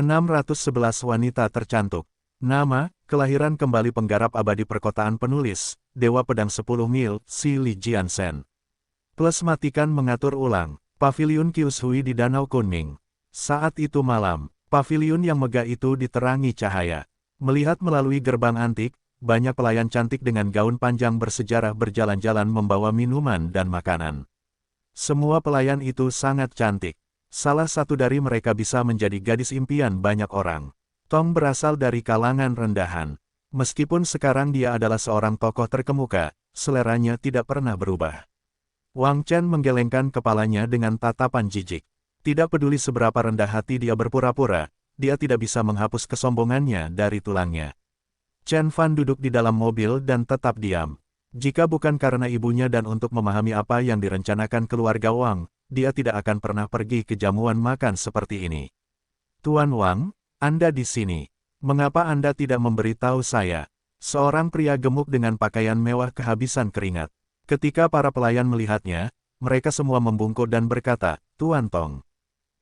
611 wanita tercantik. Nama, kelahiran kembali penggarap abadi perkotaan penulis, Dewa Pedang 10 Mil, Si Li Jiansen. Plus matikan mengatur ulang, Paviliun Kyushui di Danau Kunming. Saat itu malam, paviliun yang megah itu diterangi cahaya. Melihat melalui gerbang antik, banyak pelayan cantik dengan gaun panjang bersejarah berjalan-jalan membawa minuman dan makanan. Semua pelayan itu sangat cantik. Salah satu dari mereka bisa menjadi gadis impian banyak orang. Tong berasal dari kalangan rendahan. Meskipun sekarang dia adalah seorang tokoh terkemuka, seleranya tidak pernah berubah. Wang Chen menggelengkan kepalanya dengan tatapan jijik. Tidak peduli seberapa rendah hati dia berpura-pura, dia tidak bisa menghapus kesombongannya dari tulangnya. Chen Fan duduk di dalam mobil dan tetap diam. Jika bukan karena ibunya dan untuk memahami apa yang direncanakan keluarga Wang, dia tidak akan pernah pergi ke jamuan makan seperti ini. Tuan Wang, Anda di sini. Mengapa Anda tidak memberitahu saya? Seorang pria gemuk dengan pakaian mewah kehabisan keringat. Ketika para pelayan melihatnya, mereka semua membungkuk dan berkata, Tuan Tong.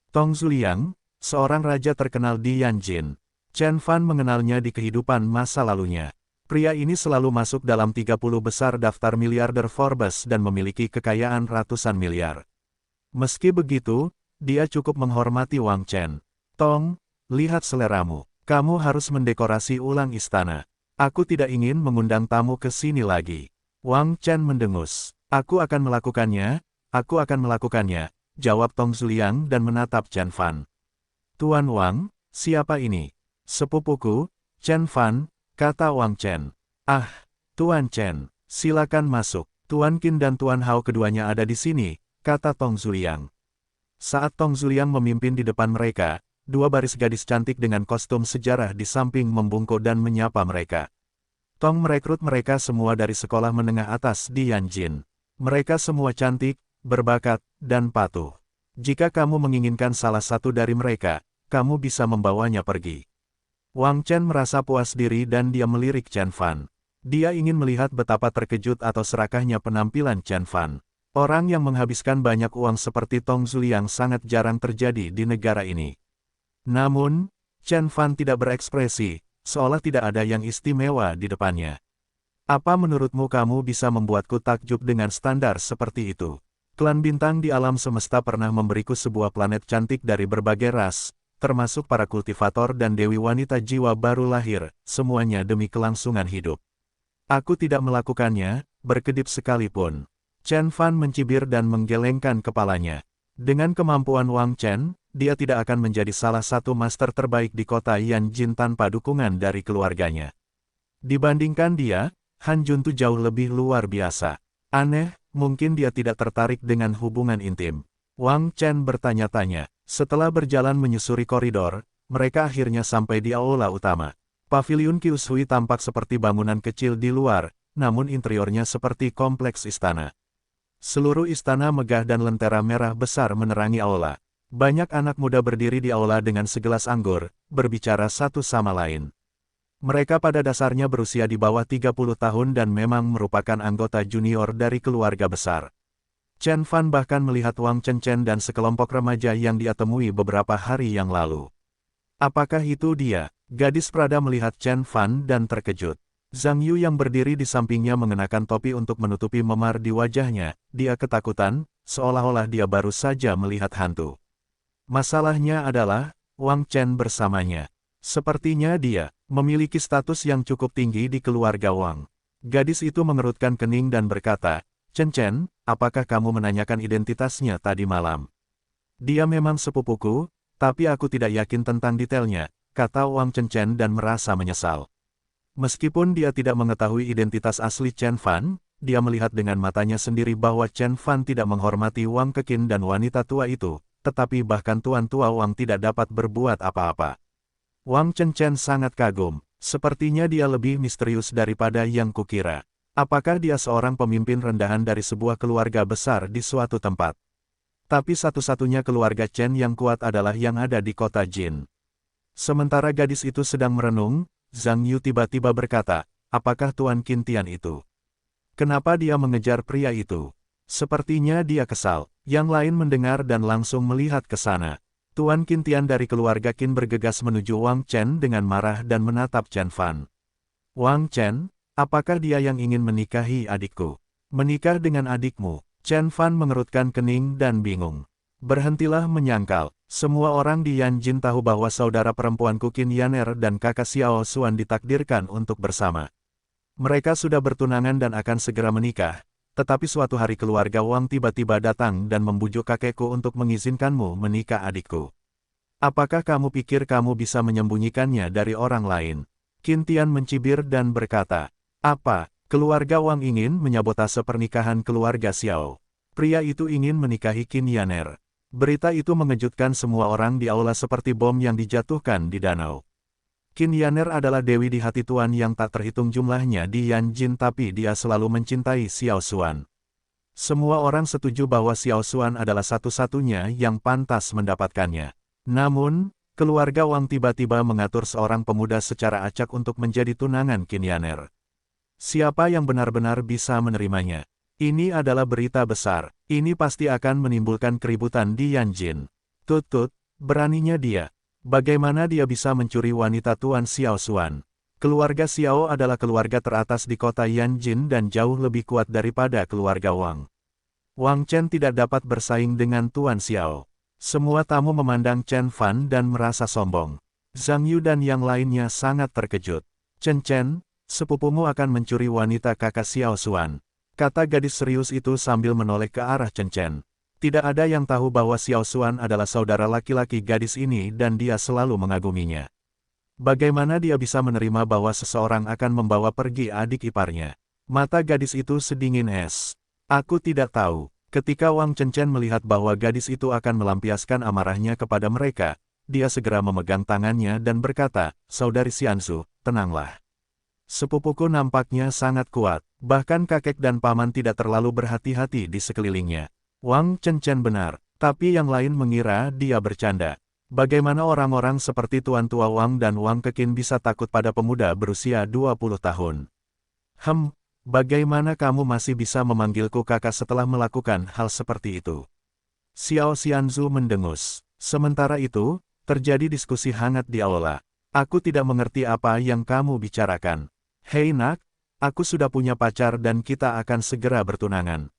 Tong Zuliang, seorang raja terkenal di Yanjin. Chen Fan mengenalnya di kehidupan masa lalunya. Pria ini selalu masuk dalam 30 besar daftar miliarder Forbes dan memiliki kekayaan ratusan miliar. Meski begitu, dia cukup menghormati Wang Chen. Tong, lihat seleramu. Kamu harus mendekorasi ulang istana. Aku tidak ingin mengundang tamu ke sini lagi. Wang Chen mendengus. Aku akan melakukannya, jawab Tong Zuliang dan menatap Chen Fan. Tuan Wang, siapa ini? Sepupuku, Chen Fan, kata Wang Chen. Ah, Tuan Chen, silakan masuk. Tuan Qin dan Tuan Hao keduanya ada di sini, kata Tong Zuliang. Saat Tong Zuliang memimpin di depan mereka, dua baris gadis cantik dengan kostum sejarah di samping membungkuk dan menyapa mereka. Tong merekrut mereka semua dari sekolah menengah atas di Yanjin. Mereka semua cantik, berbakat, dan patuh. Jika kamu menginginkan salah satu dari mereka, kamu bisa membawanya pergi. Wang Chen merasa puas diri dan dia melirik Chen Fan. Dia ingin melihat betapa terkejut atau serakahnya penampilan Chen Fan. Orang yang menghabiskan banyak uang seperti Tong Zuliang sangat jarang terjadi di negara ini. Namun, Chen Fan tidak berekspresi, seolah tidak ada yang istimewa di depannya. Apa menurutmu kamu bisa membuatku takjub dengan standar seperti itu? Klan bintang di alam semesta pernah memberiku sebuah planet cantik dari berbagai ras, termasuk para kultivator dan dewi wanita jiwa baru lahir, semuanya demi kelangsungan hidup. Aku tidak melakukannya, berkedip sekalipun. Chen Fan mencibir dan menggelengkan kepalanya. Dengan kemampuan Wang Chen, dia tidak akan menjadi salah satu master terbaik di kota Yanjin tanpa dukungan dari keluarganya. Dibandingkan dia, Han Juntu jauh lebih luar biasa. Aneh, mungkin dia tidak tertarik dengan hubungan intim. Wang Chen bertanya-tanya. Setelah berjalan menyusuri koridor, mereka akhirnya sampai di aula utama. Paviliun Kyushui tampak seperti bangunan kecil di luar, namun interiornya seperti kompleks istana. Seluruh istana megah dan lentera merah besar menerangi aula. Banyak anak muda berdiri di aula dengan segelas anggur, berbicara satu sama lain. Mereka pada dasarnya berusia di bawah 30 tahun dan memang merupakan anggota junior dari keluarga besar. Chen Fan bahkan melihat Wang Chen dan sekelompok remaja yang dia temui beberapa hari yang lalu. Apakah itu dia? Gadis Prada melihat Chen Fan dan terkejut. Zhang Yu yang berdiri di sampingnya mengenakan topi untuk menutupi memar di wajahnya. Dia ketakutan, seolah-olah dia baru saja melihat hantu. Masalahnya adalah, Wang Chen bersamanya. Sepertinya dia memiliki status yang cukup tinggi di keluarga Wang. Gadis itu mengerutkan kening dan berkata, Chen, apakah kamu menanyakan identitasnya tadi malam? Dia memang sepupuku, tapi aku tidak yakin tentang detailnya, kata Wang Chen dan merasa menyesal. Meskipun dia tidak mengetahui identitas asli Chen Fan, dia melihat dengan matanya sendiri bahwa Chen Fan tidak menghormati Wang Keqin dan wanita tua itu, tetapi bahkan tuan tua Wang tidak dapat berbuat apa-apa. Wang Chen sangat kagum, sepertinya dia lebih misterius daripada yang kukira. Apakah dia seorang pemimpin rendahan dari sebuah keluarga besar di suatu tempat? Tapi satu-satunya keluarga Chen yang kuat adalah yang ada di kota Jin. Sementara gadis itu sedang merenung, Zhang Yu tiba-tiba berkata, apakah Tuan Qin Tian itu? Kenapa dia mengejar pria itu? Sepertinya dia kesal. Yang lain mendengar dan langsung melihat ke sana. Tuan Qin Tian dari keluarga Qin bergegas menuju Wang Chen dengan marah dan menatap Chen Fan. Wang Chen, apakah dia yang ingin menikahi adikku? Menikah dengan adikmu? Chen Fan mengerutkan kening dan bingung. Berhentilah menyangkal. Semua orang di Yanjin tahu bahwa saudara perempuanku Qin Yaner dan kakak Xiao Xuan ditakdirkan untuk bersama. Mereka sudah bertunangan dan akan segera menikah. Tetapi suatu hari keluarga Wang tiba-tiba datang dan membujuk kakekku untuk mengizinkanmu menikah adikku. Apakah kamu pikir kamu bisa menyembunyikannya dari orang lain? Qin Tian mencibir dan berkata, apa, keluarga Wang ingin menyabotase pernikahan keluarga Xiao? Pria itu ingin menikahi Qin Yaner. Berita itu mengejutkan semua orang di aula seperti bom yang dijatuhkan di danau. Qin Yaner adalah dewi di hati Tuan yang tak terhitung jumlahnya di Yanjin, tapi dia selalu mencintai Xiao Xuan. Semua orang setuju bahwa Xiao Xuan adalah satu-satunya yang pantas mendapatkannya. Namun, keluarga Wang tiba-tiba mengatur seorang pemuda secara acak untuk menjadi tunangan Qin Yaner. Siapa yang benar-benar bisa menerimanya? Ini adalah berita besar. Ini pasti akan menimbulkan keributan di Yanjin. Tut, beraninya dia. Bagaimana dia bisa mencuri wanita Tuan Xiao Xuan? Keluarga Xiao adalah keluarga teratas di kota Yanjin dan jauh lebih kuat daripada keluarga Wang. Wang Chen tidak dapat bersaing dengan Tuan Xiao. Semua tamu memandang Chen Fan dan merasa sombong. Zhang Yu dan yang lainnya sangat terkejut. Chen, sepupumu akan mencuri wanita kakak Xiao Xuan, kata gadis serius itu sambil menoleh ke arah Chen. Tidak ada yang tahu bahwa Xiao Xuan adalah saudara laki-laki gadis ini dan dia selalu mengaguminya. Bagaimana dia bisa menerima bahwa seseorang akan membawa pergi adik iparnya? Mata gadis itu sedingin es. Aku tidak tahu. Ketika Wang Chen melihat bahwa gadis itu akan melampiaskan amarahnya kepada mereka, dia segera memegang tangannya dan berkata, Saudari Xianzu, tenanglah. Sepupuku nampaknya sangat kuat, bahkan kakek dan paman tidak terlalu berhati-hati di sekelilingnya. Wang Chen benar, tapi yang lain mengira dia bercanda. Bagaimana orang-orang seperti Tuan Tua Wang dan Wang Keqin bisa takut pada pemuda berusia 20 tahun? Bagaimana kamu masih bisa memanggilku kakak setelah melakukan hal seperti itu? Xiao Xianzu mendengus. Sementara itu, terjadi diskusi hangat di aula. Aku tidak mengerti apa yang kamu bicarakan. Hei nak, aku sudah punya pacar dan kita akan segera bertunangan.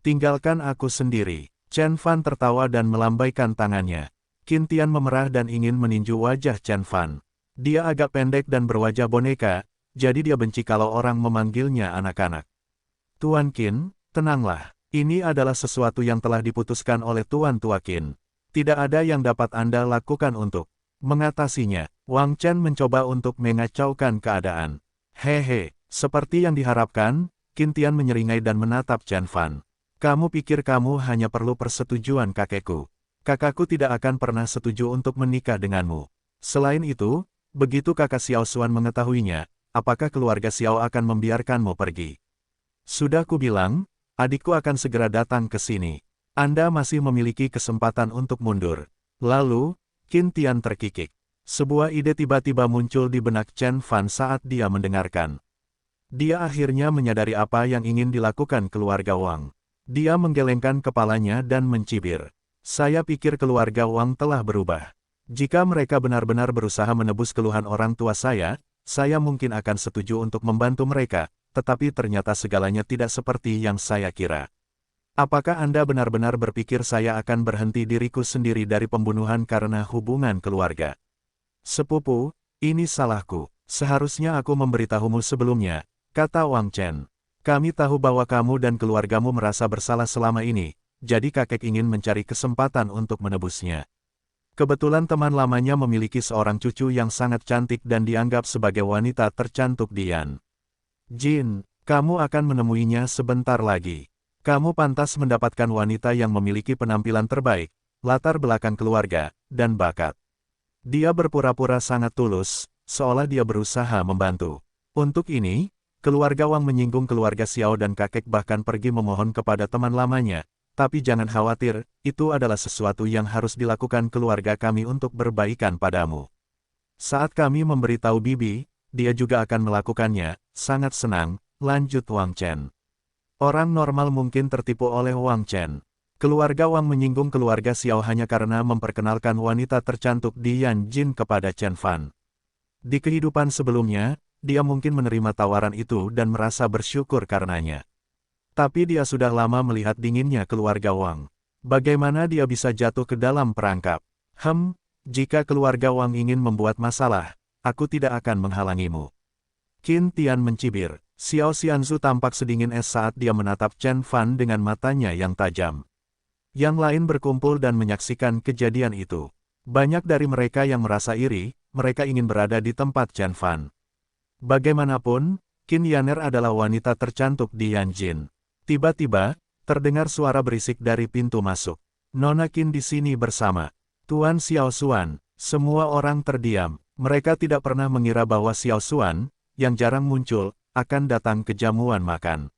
Tinggalkan aku sendiri. Chen Fan tertawa dan melambaikan tangannya. Qin Tian memerah dan ingin meninju wajah Chen Fan. Dia agak pendek dan berwajah boneka, jadi dia benci kalau orang memanggilnya anak-anak. Tuan Qin, tenanglah. Ini adalah sesuatu yang telah diputuskan oleh Tuan Tua Qin. Tidak ada yang dapat Anda lakukan untuk mengatasinya. Wang Chen mencoba untuk mengacaukan keadaan. Hehe, seperti yang diharapkan, Qin Tian menyeringai dan menatap Chen Fan. Kamu pikir kamu hanya perlu persetujuan kakekku? Kakakku tidak akan pernah setuju untuk menikah denganmu. Selain itu, begitu kakak Xiao Xuan mengetahuinya, apakah keluarga Xiao akan membiarkanmu pergi? Sudah kubilang, adikku akan segera datang ke sini. Anda masih memiliki kesempatan untuk mundur. Lalu, Qin Tian terkikik. Sebuah ide tiba-tiba muncul di benak Chen Fan saat dia mendengarkan. Dia akhirnya menyadari apa yang ingin dilakukan keluarga Wang. Dia menggelengkan kepalanya dan mencibir. Saya pikir keluarga Wang telah berubah. Jika mereka benar-benar berusaha menebus keluhan orang tua saya mungkin akan setuju untuk membantu mereka, tetapi ternyata segalanya tidak seperti yang saya kira. Apakah Anda benar-benar berpikir saya akan berhenti diriku sendiri dari pembunuhan karena hubungan keluarga? Sepupu, ini salahku. Seharusnya aku memberitahumu sebelumnya, kata Wang Chen. Kami tahu bahwa kamu dan keluargamu merasa bersalah selama ini, jadi kakek ingin mencari kesempatan untuk menebusnya. Kebetulan teman lamanya memiliki seorang cucu yang sangat cantik dan dianggap sebagai wanita tercantik di Yan Jin. Kamu akan menemuinya sebentar lagi. Kamu pantas mendapatkan wanita yang memiliki penampilan terbaik, latar belakang keluarga, dan bakat. Dia berpura-pura sangat tulus, seolah dia berusaha membantu. Untuk ini, keluarga Wang menyinggung keluarga Xiao dan kakek bahkan pergi memohon kepada teman lamanya. Tapi jangan khawatir, itu adalah sesuatu yang harus dilakukan keluarga kami untuk berbaikan padamu. Saat kami memberitahu Bibi, dia juga akan melakukannya. Sangat senang, lanjut Wang Chen. Orang normal mungkin tertipu oleh Wang Chen. Keluarga Wang menyinggung keluarga Xiao hanya karena memperkenalkan wanita tercantik di Yanjin kepada Chen Fan. Di kehidupan sebelumnya, dia mungkin menerima tawaran itu dan merasa bersyukur karenanya. Tapi dia sudah lama melihat dinginnya keluarga Wang. Bagaimana dia bisa jatuh ke dalam perangkap? Jika keluarga Wang ingin membuat masalah, aku tidak akan menghalangimu. Qin Tian mencibir. Xiao Xianzu tampak sedingin es saat dia menatap Chen Fan dengan matanya yang tajam. Yang lain berkumpul dan menyaksikan kejadian itu. Banyak dari mereka yang merasa iri, mereka ingin berada di tempat Chen Fan. Bagaimanapun, Qin Yaner adalah wanita tercantik di Yanjin. Tiba-tiba, terdengar suara berisik dari pintu masuk. Nona Qin di sini bersama Tuan Xiao Xuan. Semua orang terdiam. Mereka tidak pernah mengira bahwa Xiao Xuan, yang jarang muncul, akan datang ke jamuan makan.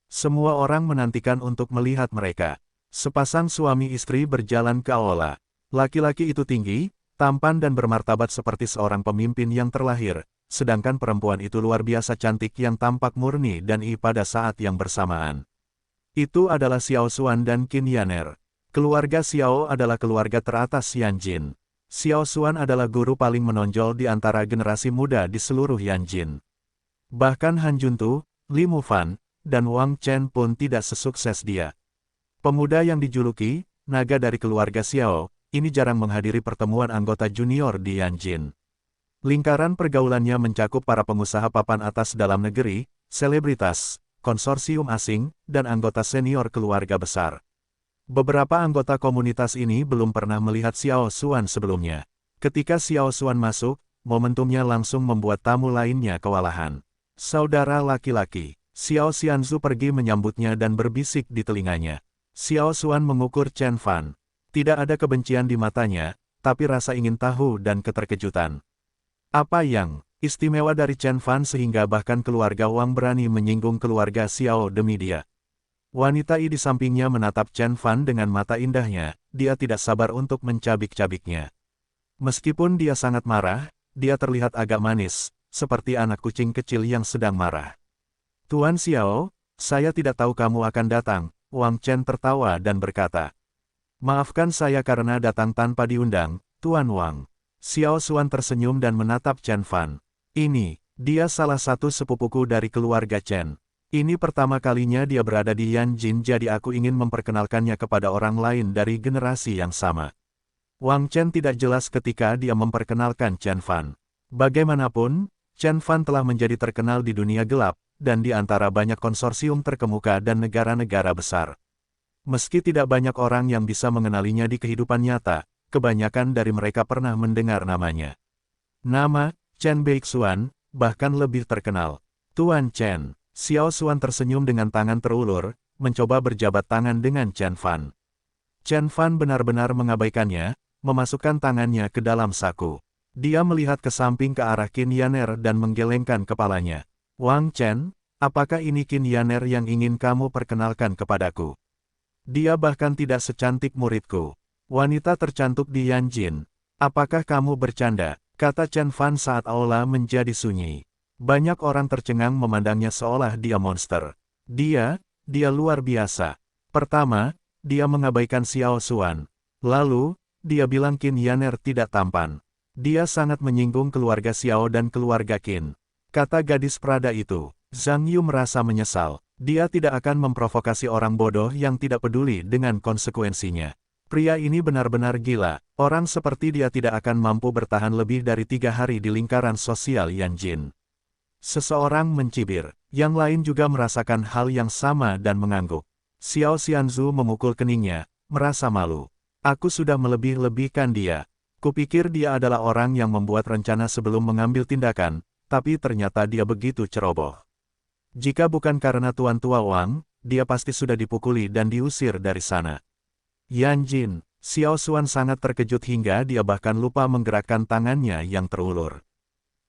Semua orang menantikan untuk melihat mereka. Sepasang suami istri berjalan ke aula. Laki-laki itu tinggi, tampan dan bermartabat seperti seorang pemimpin yang terlahir, sedangkan perempuan itu luar biasa cantik yang tampak murni dan pada saat yang bersamaan. Itu adalah Xiao Xuan dan Qin Yaner. Keluarga Xiao adalah keluarga teratas Yanjin. Xiao Xuan adalah guru paling menonjol di antara generasi muda di seluruh Yanjin. Bahkan Han Juntu, Li Mufan, dan Wang Chen pun tidak sesukses dia. Pemuda yang dijuluki naga dari keluarga Xiao, ini jarang menghadiri pertemuan anggota junior di Yanjin. Lingkaran pergaulannya mencakup para pengusaha papan atas dalam negeri, selebritas, konsorsium asing, dan anggota senior keluarga besar. Beberapa anggota komunitas ini belum pernah melihat Xiao Xuan sebelumnya. Ketika Xiao Xuan masuk, momentumnya langsung membuat tamu lainnya kewalahan. Saudara laki-laki, Xiao Xianzu pergi menyambutnya dan berbisik di telinganya. Xiao Xuan mengukur Chen Fan. Tidak ada kebencian di matanya, tapi rasa ingin tahu dan keterkejutan. Apa yang istimewa dari Chen Fan sehingga bahkan keluarga Wang berani menyinggung keluarga Xiao demi dia? Wanita di sampingnya menatap Chen Fan dengan mata indahnya, dia tidak sabar untuk mencabik-cabiknya. Meskipun dia sangat marah, dia terlihat agak manis, seperti anak kucing kecil yang sedang marah. Tuan Xiao, saya tidak tahu kamu akan datang. Wang Chen tertawa dan berkata, maafkan saya karena datang tanpa diundang, Tuan Wang. Xiao Xuan tersenyum dan menatap Chen Fan. Dia salah satu sepupuku dari keluarga Chen. Ini pertama kalinya dia berada di Yanjin jadi aku ingin memperkenalkannya kepada orang lain dari generasi yang sama. Wang Chen tidak jelas ketika dia memperkenalkan Chen Fan. Bagaimanapun, Chen Fan telah menjadi terkenal di dunia gelap, dan di antara banyak konsorsium terkemuka dan negara-negara besar. Meski tidak banyak orang yang bisa mengenalinya di kehidupan nyata, kebanyakan dari mereka pernah mendengar namanya. Nama, Chen Beixuan, bahkan lebih terkenal. Tuan Chen. Xiao Xuan tersenyum dengan tangan terulur, mencoba berjabat tangan dengan Chen Fan. Chen Fan benar-benar mengabaikannya, memasukkan tangannya ke dalam saku. Dia melihat ke samping ke arah Qin Yaner dan menggelengkan kepalanya. Wang Chen, apakah ini Qin Yaner yang ingin kamu perkenalkan kepadaku? Dia bahkan tidak secantik muridku. Wanita tercantik di Yanjin. Apakah kamu bercanda? Kata Chen Fan saat aula menjadi sunyi. Banyak orang tercengang memandangnya seolah dia monster. Dia luar biasa. Pertama, dia mengabaikan Xiao Xuan. Lalu, dia bilang Qin Yaner tidak tampan. Dia sangat menyinggung keluarga Xiao dan keluarga Qin. Kata gadis Prada itu, Zhang Yu merasa menyesal. Dia tidak akan memprovokasi orang bodoh yang tidak peduli dengan konsekuensinya. Pria ini benar-benar gila. Orang seperti dia tidak akan mampu bertahan lebih dari 3 hari di lingkaran sosial Yanjin. Seseorang mencibir. Yang lain juga merasakan hal yang sama dan mengangguk. Xiao Xianzu memukul keningnya, merasa malu. Aku sudah melebih-lebihkan dia. Kupikir dia adalah orang yang membuat rencana sebelum mengambil tindakan, tapi ternyata dia begitu ceroboh. Jika bukan karena Tuan Tua Wang, dia pasti sudah dipukuli dan diusir dari sana. Yanjin, Xiao Xuan sangat terkejut hingga dia bahkan lupa menggerakkan tangannya yang terulur.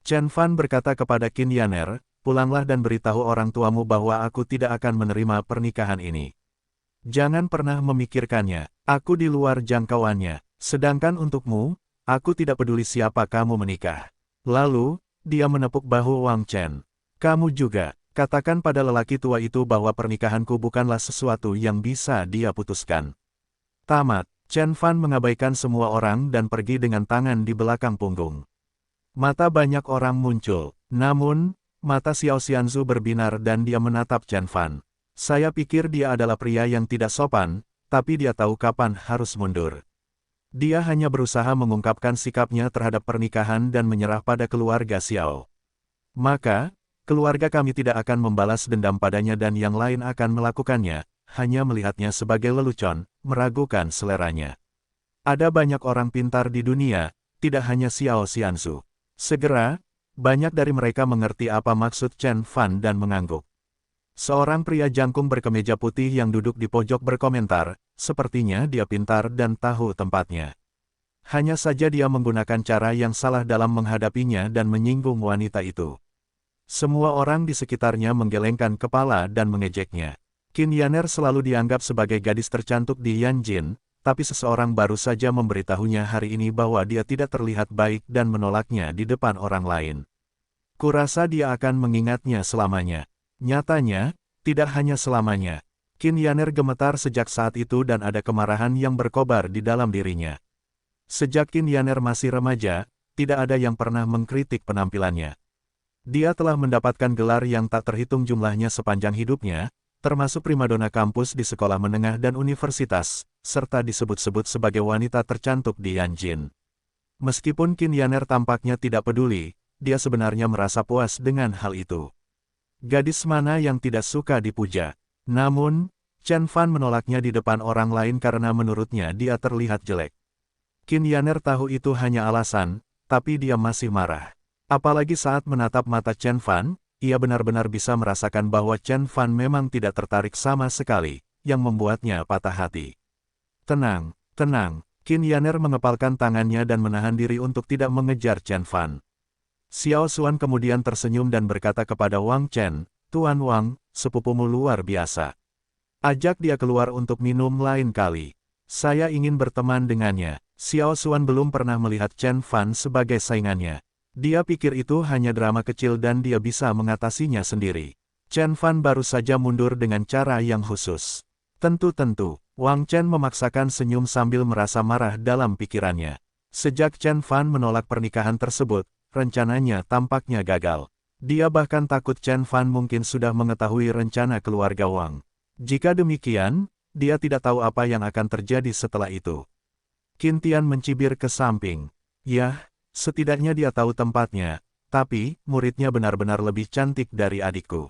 Chen Fan berkata kepada Qin Yaner, pulanglah dan beritahu orang tuamu bahwa aku tidak akan menerima pernikahan ini. Jangan pernah memikirkannya, aku di luar jangkauannya, sedangkan untukmu, aku tidak peduli siapa kamu menikah. Lalu, dia menepuk bahu Wang Chen. Kamu juga, katakan pada lelaki tua itu bahwa pernikahanku bukanlah sesuatu yang bisa dia putuskan. Tamat, Chen Fan mengabaikan semua orang dan pergi dengan tangan di belakang punggung. Mata banyak orang muncul, namun, mata Xiao Xianzu berbinar dan dia menatap Chen Fan. Saya pikir dia adalah pria yang tidak sopan, tapi dia tahu kapan harus mundur. Dia hanya berusaha mengungkapkan sikapnya terhadap pernikahan dan menyerah pada keluarga Xiao. Maka, keluarga kami tidak akan membalas dendam padanya dan yang lain akan melakukannya, hanya melihatnya sebagai lelucon, meragukan seleranya. Ada banyak orang pintar di dunia, tidak hanya Xiao Xianzu. Segera, banyak dari mereka mengerti apa maksud Chen Fan dan mengangguk. Seorang pria jangkung berkemeja putih yang duduk di pojok berkomentar, sepertinya dia pintar dan tahu tempatnya. Hanya saja dia menggunakan cara yang salah dalam menghadapinya dan menyinggung wanita itu. Semua orang di sekitarnya menggelengkan kepala dan mengejeknya. Qin Yaner selalu dianggap sebagai gadis tercantik di Yanjin, tapi seseorang baru saja memberitahunya hari ini bahwa dia tidak terlihat baik dan menolaknya di depan orang lain. Kurasa dia akan mengingatnya selamanya. Nyatanya, tidak hanya selamanya. Qin Yaner gemetar sejak saat itu dan ada kemarahan yang berkobar di dalam dirinya. Sejak Qin Yaner masih remaja, tidak ada yang pernah mengkritik penampilannya. Dia telah mendapatkan gelar yang tak terhitung jumlahnya sepanjang hidupnya, termasuk primadona kampus di sekolah menengah dan universitas, serta disebut-sebut sebagai wanita tercantik di Yanjin. Meskipun Qin Yaner tampaknya tidak peduli, dia sebenarnya merasa puas dengan hal itu. Gadis mana yang tidak suka dipuja? Namun, Chen Fan menolaknya di depan orang lain karena menurutnya dia terlihat jelek. Qin Yaner tahu itu hanya alasan, tapi dia masih marah. Apalagi saat menatap mata Chen Fan, ia benar-benar bisa merasakan bahwa Chen Fan memang tidak tertarik sama sekali, yang membuatnya patah hati. Tenang, tenang, Qin Yaner mengepalkan tangannya dan menahan diri untuk tidak mengejar Chen Fan. Xiao Xuan kemudian tersenyum dan berkata kepada Wang Chen, "Tuan Wang, sepupumu luar biasa. Ajak dia keluar untuk minum lain kali. Saya ingin berteman dengannya." Xiao Xuan belum pernah melihat Chen Fan sebagai saingannya. Dia pikir itu hanya drama kecil dan dia bisa mengatasinya sendiri. Chen Fan baru saja mundur dengan cara yang khusus. Tentu-tentu, Wang Chen memaksakan senyum sambil merasa marah dalam pikirannya. Sejak Chen Fan menolak pernikahan tersebut, rencananya tampaknya gagal. Dia bahkan takut Chen Fan mungkin sudah mengetahui rencana keluarga Wang. Jika demikian, dia tidak tahu apa yang akan terjadi setelah itu. Qin Tian mencibir ke samping. Yah, setidaknya dia tahu tempatnya, tapi muridnya benar-benar lebih cantik dari adikku.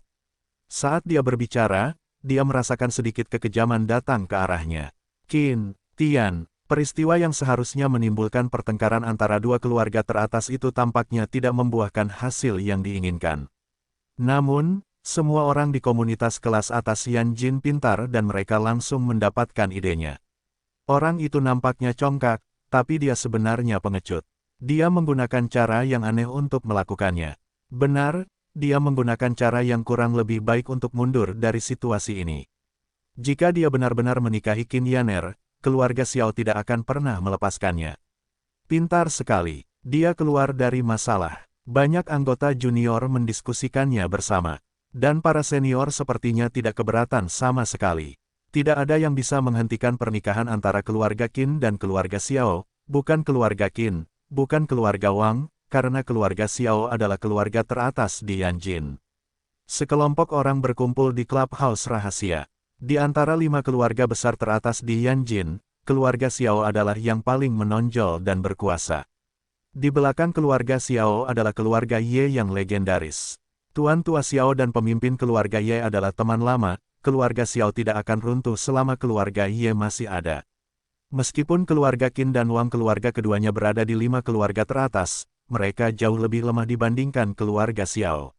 Saat dia berbicara, dia merasakan sedikit kekejaman datang ke arahnya. Qin Tian, peristiwa yang seharusnya menimbulkan pertengkaran antara dua keluarga teratas itu tampaknya tidak membuahkan hasil yang diinginkan. Namun, semua orang di komunitas kelas atas Yanjin pintar dan mereka langsung mendapatkan idenya. Orang itu nampaknya congkak, tapi dia sebenarnya pengecut. Dia menggunakan cara yang aneh untuk melakukannya. Benar, dia menggunakan cara yang kurang lebih baik untuk mundur dari situasi ini. Jika dia benar-benar menikahi Qin Yaner, keluarga Xiao tidak akan pernah melepaskannya. Pintar sekali, dia keluar dari masalah. Banyak anggota junior mendiskusikannya bersama. Dan para senior sepertinya tidak keberatan sama sekali. Tidak ada yang bisa menghentikan pernikahan antara keluarga Qin dan keluarga Xiao, bukan keluarga Qin, bukan keluarga Wang, karena keluarga Xiao adalah keluarga teratas di Yanjin. Sekelompok orang berkumpul di clubhouse rahasia. Di antara 5 keluarga besar teratas di Yanjin, keluarga Xiao adalah yang paling menonjol dan berkuasa. Di belakang keluarga Xiao adalah keluarga Ye yang legendaris. Tuan tua Xiao dan pemimpin keluarga Ye adalah teman lama, keluarga Xiao tidak akan runtuh selama keluarga Ye masih ada. Meskipun keluarga Qin dan Wang keluarga keduanya berada di 5 keluarga teratas, mereka jauh lebih lemah dibandingkan keluarga Xiao.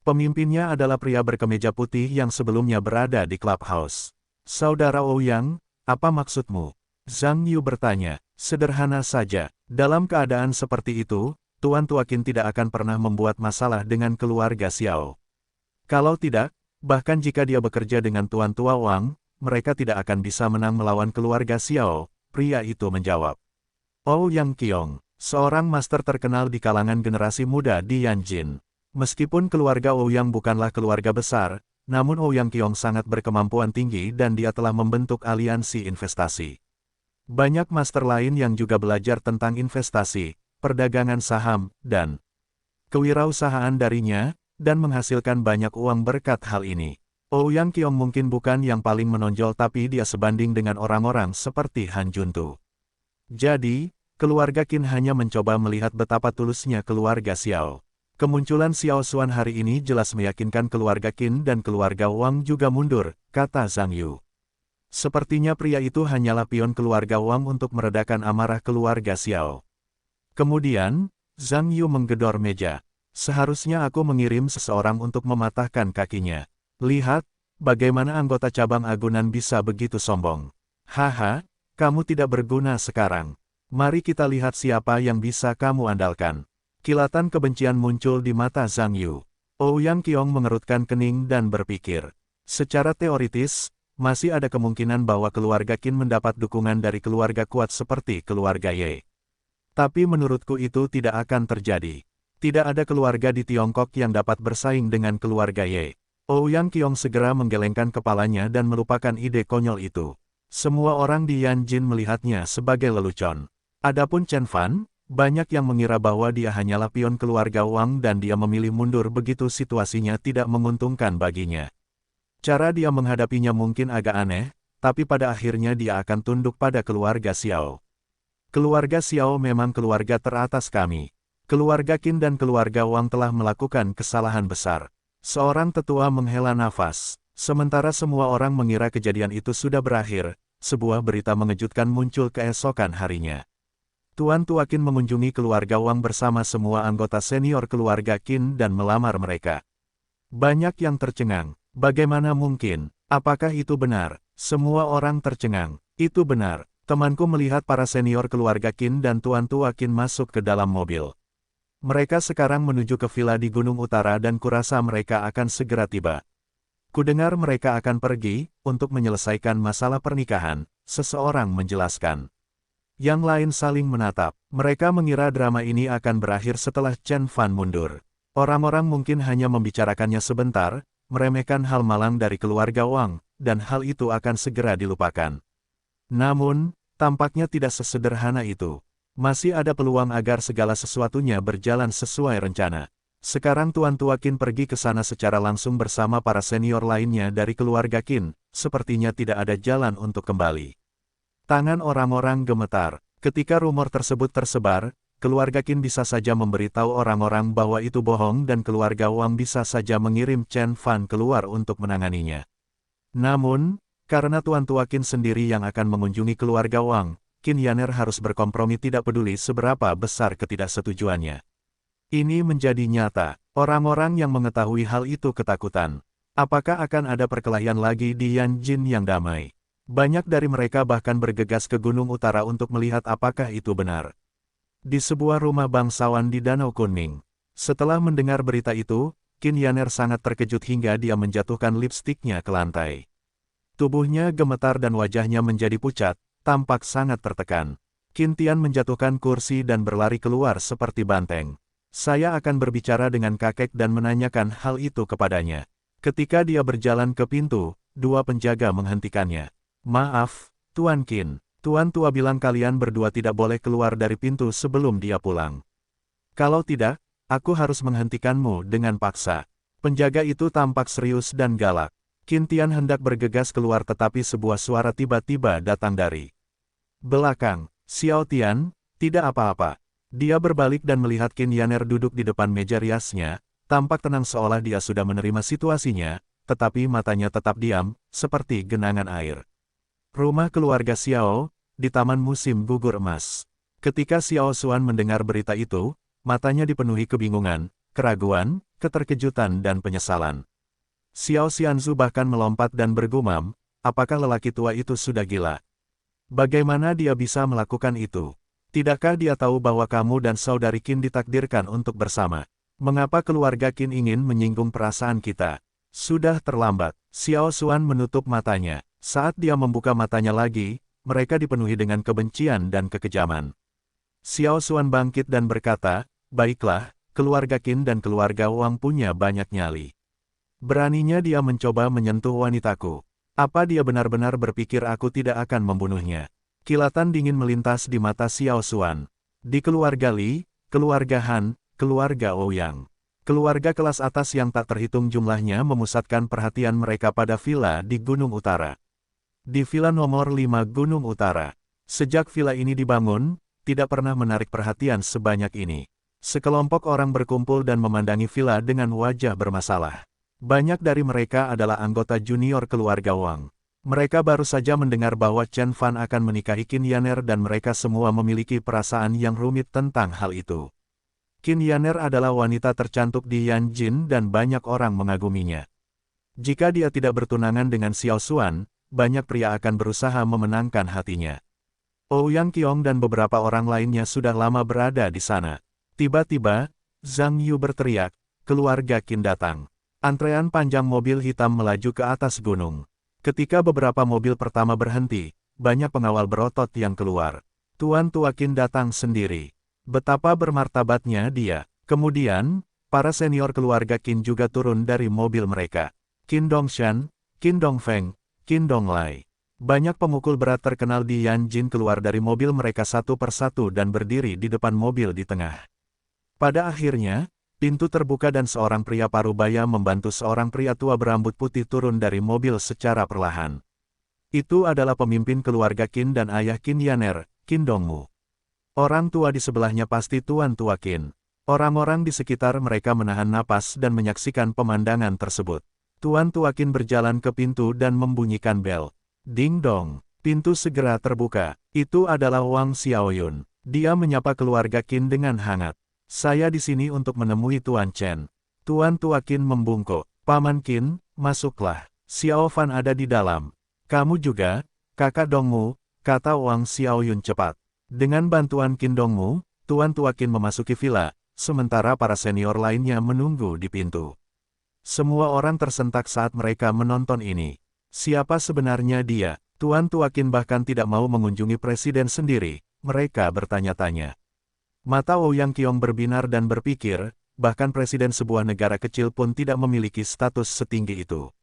Pemimpinnya adalah pria berkemeja putih yang sebelumnya berada di clubhouse. Saudara Ouyang, apa maksudmu? Zhang Yu bertanya. Sederhana saja, dalam keadaan seperti itu, Tuan Tua Qin tidak akan pernah membuat masalah dengan keluarga Xiao. Kalau tidak, bahkan jika dia bekerja dengan Tuan Tua Wang, mereka tidak akan bisa menang melawan keluarga Xiao, pria itu menjawab. Ouyang Qiong, seorang master terkenal di kalangan generasi muda di Yanjin. Meskipun keluarga Ouyang bukanlah keluarga besar, namun Ouyang Qiong sangat berkemampuan tinggi dan dia telah membentuk aliansi investasi. Banyak master lain yang juga belajar tentang investasi, perdagangan saham, dan kewirausahaan darinya, dan menghasilkan banyak uang berkat hal ini. Ouyang Qiong mungkin bukan yang paling menonjol tapi dia sebanding dengan orang-orang seperti Han Juntu. Jadi, keluarga Qin hanya mencoba melihat betapa tulusnya keluarga Xiao. Kemunculan Xiao Xuan hari ini jelas meyakinkan keluarga Qin dan keluarga Wang juga mundur, kata Zhang Yu. Sepertinya pria itu hanyalah pion keluarga Wang untuk meredakan amarah keluarga Xiao. Kemudian, Zhang Yu menggedor meja. Seharusnya aku mengirim seseorang untuk mematahkan kakinya. Lihat, bagaimana anggota cabang agunan bisa begitu sombong. Haha, kamu tidak berguna sekarang. Mari kita lihat siapa yang bisa kamu andalkan. Kilatan kebencian muncul di mata Zhang Yu. Ouyang Qiong mengerutkan kening dan berpikir. Secara teoritis, masih ada kemungkinan bahwa keluarga Qin mendapat dukungan dari keluarga kuat seperti keluarga Ye. Tapi menurutku itu tidak akan terjadi. Tidak ada keluarga di Tiongkok yang dapat bersaing dengan keluarga Ye. Ouyang Qiong segera menggelengkan kepalanya dan melupakan ide konyol itu. Semua orang di Yanjin melihatnya sebagai lelucon. Adapun Chen Fan, banyak yang mengira bahwa dia hanyalah pion keluarga Wang dan dia memilih mundur begitu situasinya tidak menguntungkan baginya. Cara dia menghadapinya mungkin agak aneh, tapi pada akhirnya dia akan tunduk pada keluarga Xiao. Keluarga Xiao memang keluarga teratas kami. Keluarga Qin dan keluarga Wang telah melakukan kesalahan besar. Seorang tetua menghela nafas. Sementara semua orang mengira kejadian itu sudah berakhir, sebuah berita mengejutkan muncul keesokan harinya. Tuan Tua Qin mengunjungi keluarga Wang bersama semua anggota senior keluarga Qin dan melamar mereka. Banyak yang tercengang. Bagaimana mungkin? Apakah itu benar? Semua orang tercengang. Itu benar. Temanku melihat para senior keluarga Qin dan Tuan Tua Qin masuk ke dalam mobil. Mereka sekarang menuju ke villa di Gunung Utara dan kurasa mereka akan segera tiba. Kudengar mereka akan pergi, untuk menyelesaikan masalah pernikahan, seseorang menjelaskan. Yang lain saling menatap. Mereka mengira drama ini akan berakhir setelah Chen Fan mundur. Orang-orang mungkin hanya membicarakannya sebentar, meremehkan hal malang dari keluarga Wang, dan hal itu akan segera dilupakan. Namun, tampaknya tidak sesederhana itu. Masih ada peluang agar segala sesuatunya berjalan sesuai rencana. Sekarang Tuan Tua Qin pergi ke sana secara langsung bersama para senior lainnya dari keluarga Qin, sepertinya tidak ada jalan untuk kembali. Tangan orang-orang gemetar. Ketika rumor tersebut tersebar, keluarga Qin bisa saja memberitahu orang-orang bahwa itu bohong dan keluarga Wang bisa saja mengirim Chen Fan keluar untuk menanganinya. Namun, karena Tuan Tua Qin sendiri yang akan mengunjungi keluarga Wang, Qin Yaner harus berkompromi tidak peduli seberapa besar ketidaksetujuannya. Ini menjadi nyata. Orang-orang yang mengetahui hal itu ketakutan. Apakah akan ada perkelahian lagi di Yanjin yang damai? Banyak dari mereka bahkan bergegas ke Gunung Utara untuk melihat apakah itu benar. Di sebuah rumah bangsawan di Danau Kuning. Setelah mendengar berita itu, Qin Yaner sangat terkejut hingga dia menjatuhkan lipstiknya ke lantai. Tubuhnya gemetar dan wajahnya menjadi pucat, tampak sangat tertekan. Qin Tian menjatuhkan kursi dan berlari keluar seperti banteng. Saya akan berbicara dengan kakek dan menanyakan hal itu kepadanya. Ketika dia berjalan ke pintu, dua penjaga menghentikannya. Maaf, Tuan Qin. Tuan Tua bilang kalian berdua tidak boleh keluar dari pintu sebelum dia pulang. Kalau tidak, aku harus menghentikanmu dengan paksa. Penjaga itu tampak serius dan galak. Qin Tian hendak bergegas keluar tetapi sebuah suara tiba-tiba datang dari belakang. Xiao Tian, tidak apa-apa. Dia berbalik dan melihat Qin Yaner duduk di depan meja riasnya, tampak tenang seolah dia sudah menerima situasinya, tetapi matanya tetap diam, seperti genangan air. Rumah keluarga Xiao, di Taman Musim Gugur Emas. Ketika Xiao Xuan mendengar berita itu, matanya dipenuhi kebingungan, keraguan, keterkejutan dan penyesalan. Xiao Xianzu bahkan melompat dan bergumam, apakah lelaki tua itu sudah gila? Bagaimana dia bisa melakukan itu? Tidakkah dia tahu bahwa kamu dan saudari Qin ditakdirkan untuk bersama? Mengapa keluarga Qin ingin menyinggung perasaan kita? Sudah terlambat. Xiao Xuan menutup matanya. Saat dia membuka matanya lagi, mereka dipenuhi dengan kebencian dan kekejaman. Xiao Xuan bangkit dan berkata, baiklah, keluarga Qin dan keluarga Wang punya banyak nyali. Beraninya dia mencoba menyentuh wanitaku. Apa dia benar-benar berpikir aku tidak akan membunuhnya? Kilatan dingin melintas di mata Xiao Xuan. Di keluarga Li, keluarga Han, keluarga Ouyang. Keluarga kelas atas yang tak terhitung jumlahnya memusatkan perhatian mereka pada villa di Gunung Utara. Di villa nomor 5 Gunung Utara. Sejak villa ini dibangun, tidak pernah menarik perhatian sebanyak ini. Sekelompok orang berkumpul dan memandangi villa dengan wajah bermasalah. Banyak dari mereka adalah anggota junior keluarga Wang. Mereka baru saja mendengar bahwa Chen Fan akan menikahi Qin Yaner dan mereka semua memiliki perasaan yang rumit tentang hal itu. Qin Yaner adalah wanita tercantik di Yanjin dan banyak orang mengaguminya. Jika dia tidak bertunangan dengan Xiao Xuan, banyak pria akan berusaha memenangkan hatinya. Ouyang Qiong dan beberapa orang lainnya sudah lama berada di sana. Tiba-tiba, Zhang Yu berteriak, keluarga Qin datang. Antrean panjang mobil hitam melaju ke atas gunung. Ketika beberapa mobil pertama berhenti, banyak pengawal berotot yang keluar. Tuan Tua Qin datang sendiri. Betapa bermartabatnya dia. Kemudian, para senior keluarga Qin juga turun dari mobil mereka. Qin Dongshan, Qin Dongfeng, Qin Donglai. Banyak pemukul berat terkenal di Yanjin keluar dari mobil mereka satu persatu dan berdiri di depan mobil di tengah. Pada akhirnya, pintu terbuka dan seorang pria parubaya membantu seorang pria tua berambut putih turun dari mobil secara perlahan. Itu adalah pemimpin keluarga Qin dan ayah Qin Yaner, Qin Dongmu. Orang tua di sebelahnya pasti Tuan Tua Qin. Orang-orang di sekitar mereka menahan napas dan menyaksikan pemandangan tersebut. Tuan Tua Qin berjalan ke pintu dan membunyikan bel. Ding dong, pintu segera terbuka. Itu adalah Wang Xiaoyun. Dia menyapa keluarga Qin dengan hangat. Saya di sini untuk menemui Tuan Chen. Tuan Tua Qin membungkuk. Paman Qin, masuklah. Xiao Fan ada di dalam. Kamu juga, kakak Dongmu, kata Wang Xiaoyun cepat. Dengan bantuan Qin Dongmu, Tuan Tua Qin memasuki villa, sementara para senior lainnya menunggu di pintu. Semua orang tersentak saat mereka menonton ini. Siapa sebenarnya dia? Tuan Tua Qin bahkan tidak mau mengunjungi presiden sendiri. Mereka bertanya-tanya. Mata Ouyang Qiong berbinar dan berpikir, bahkan presiden sebuah negara kecil pun tidak memiliki status setinggi itu.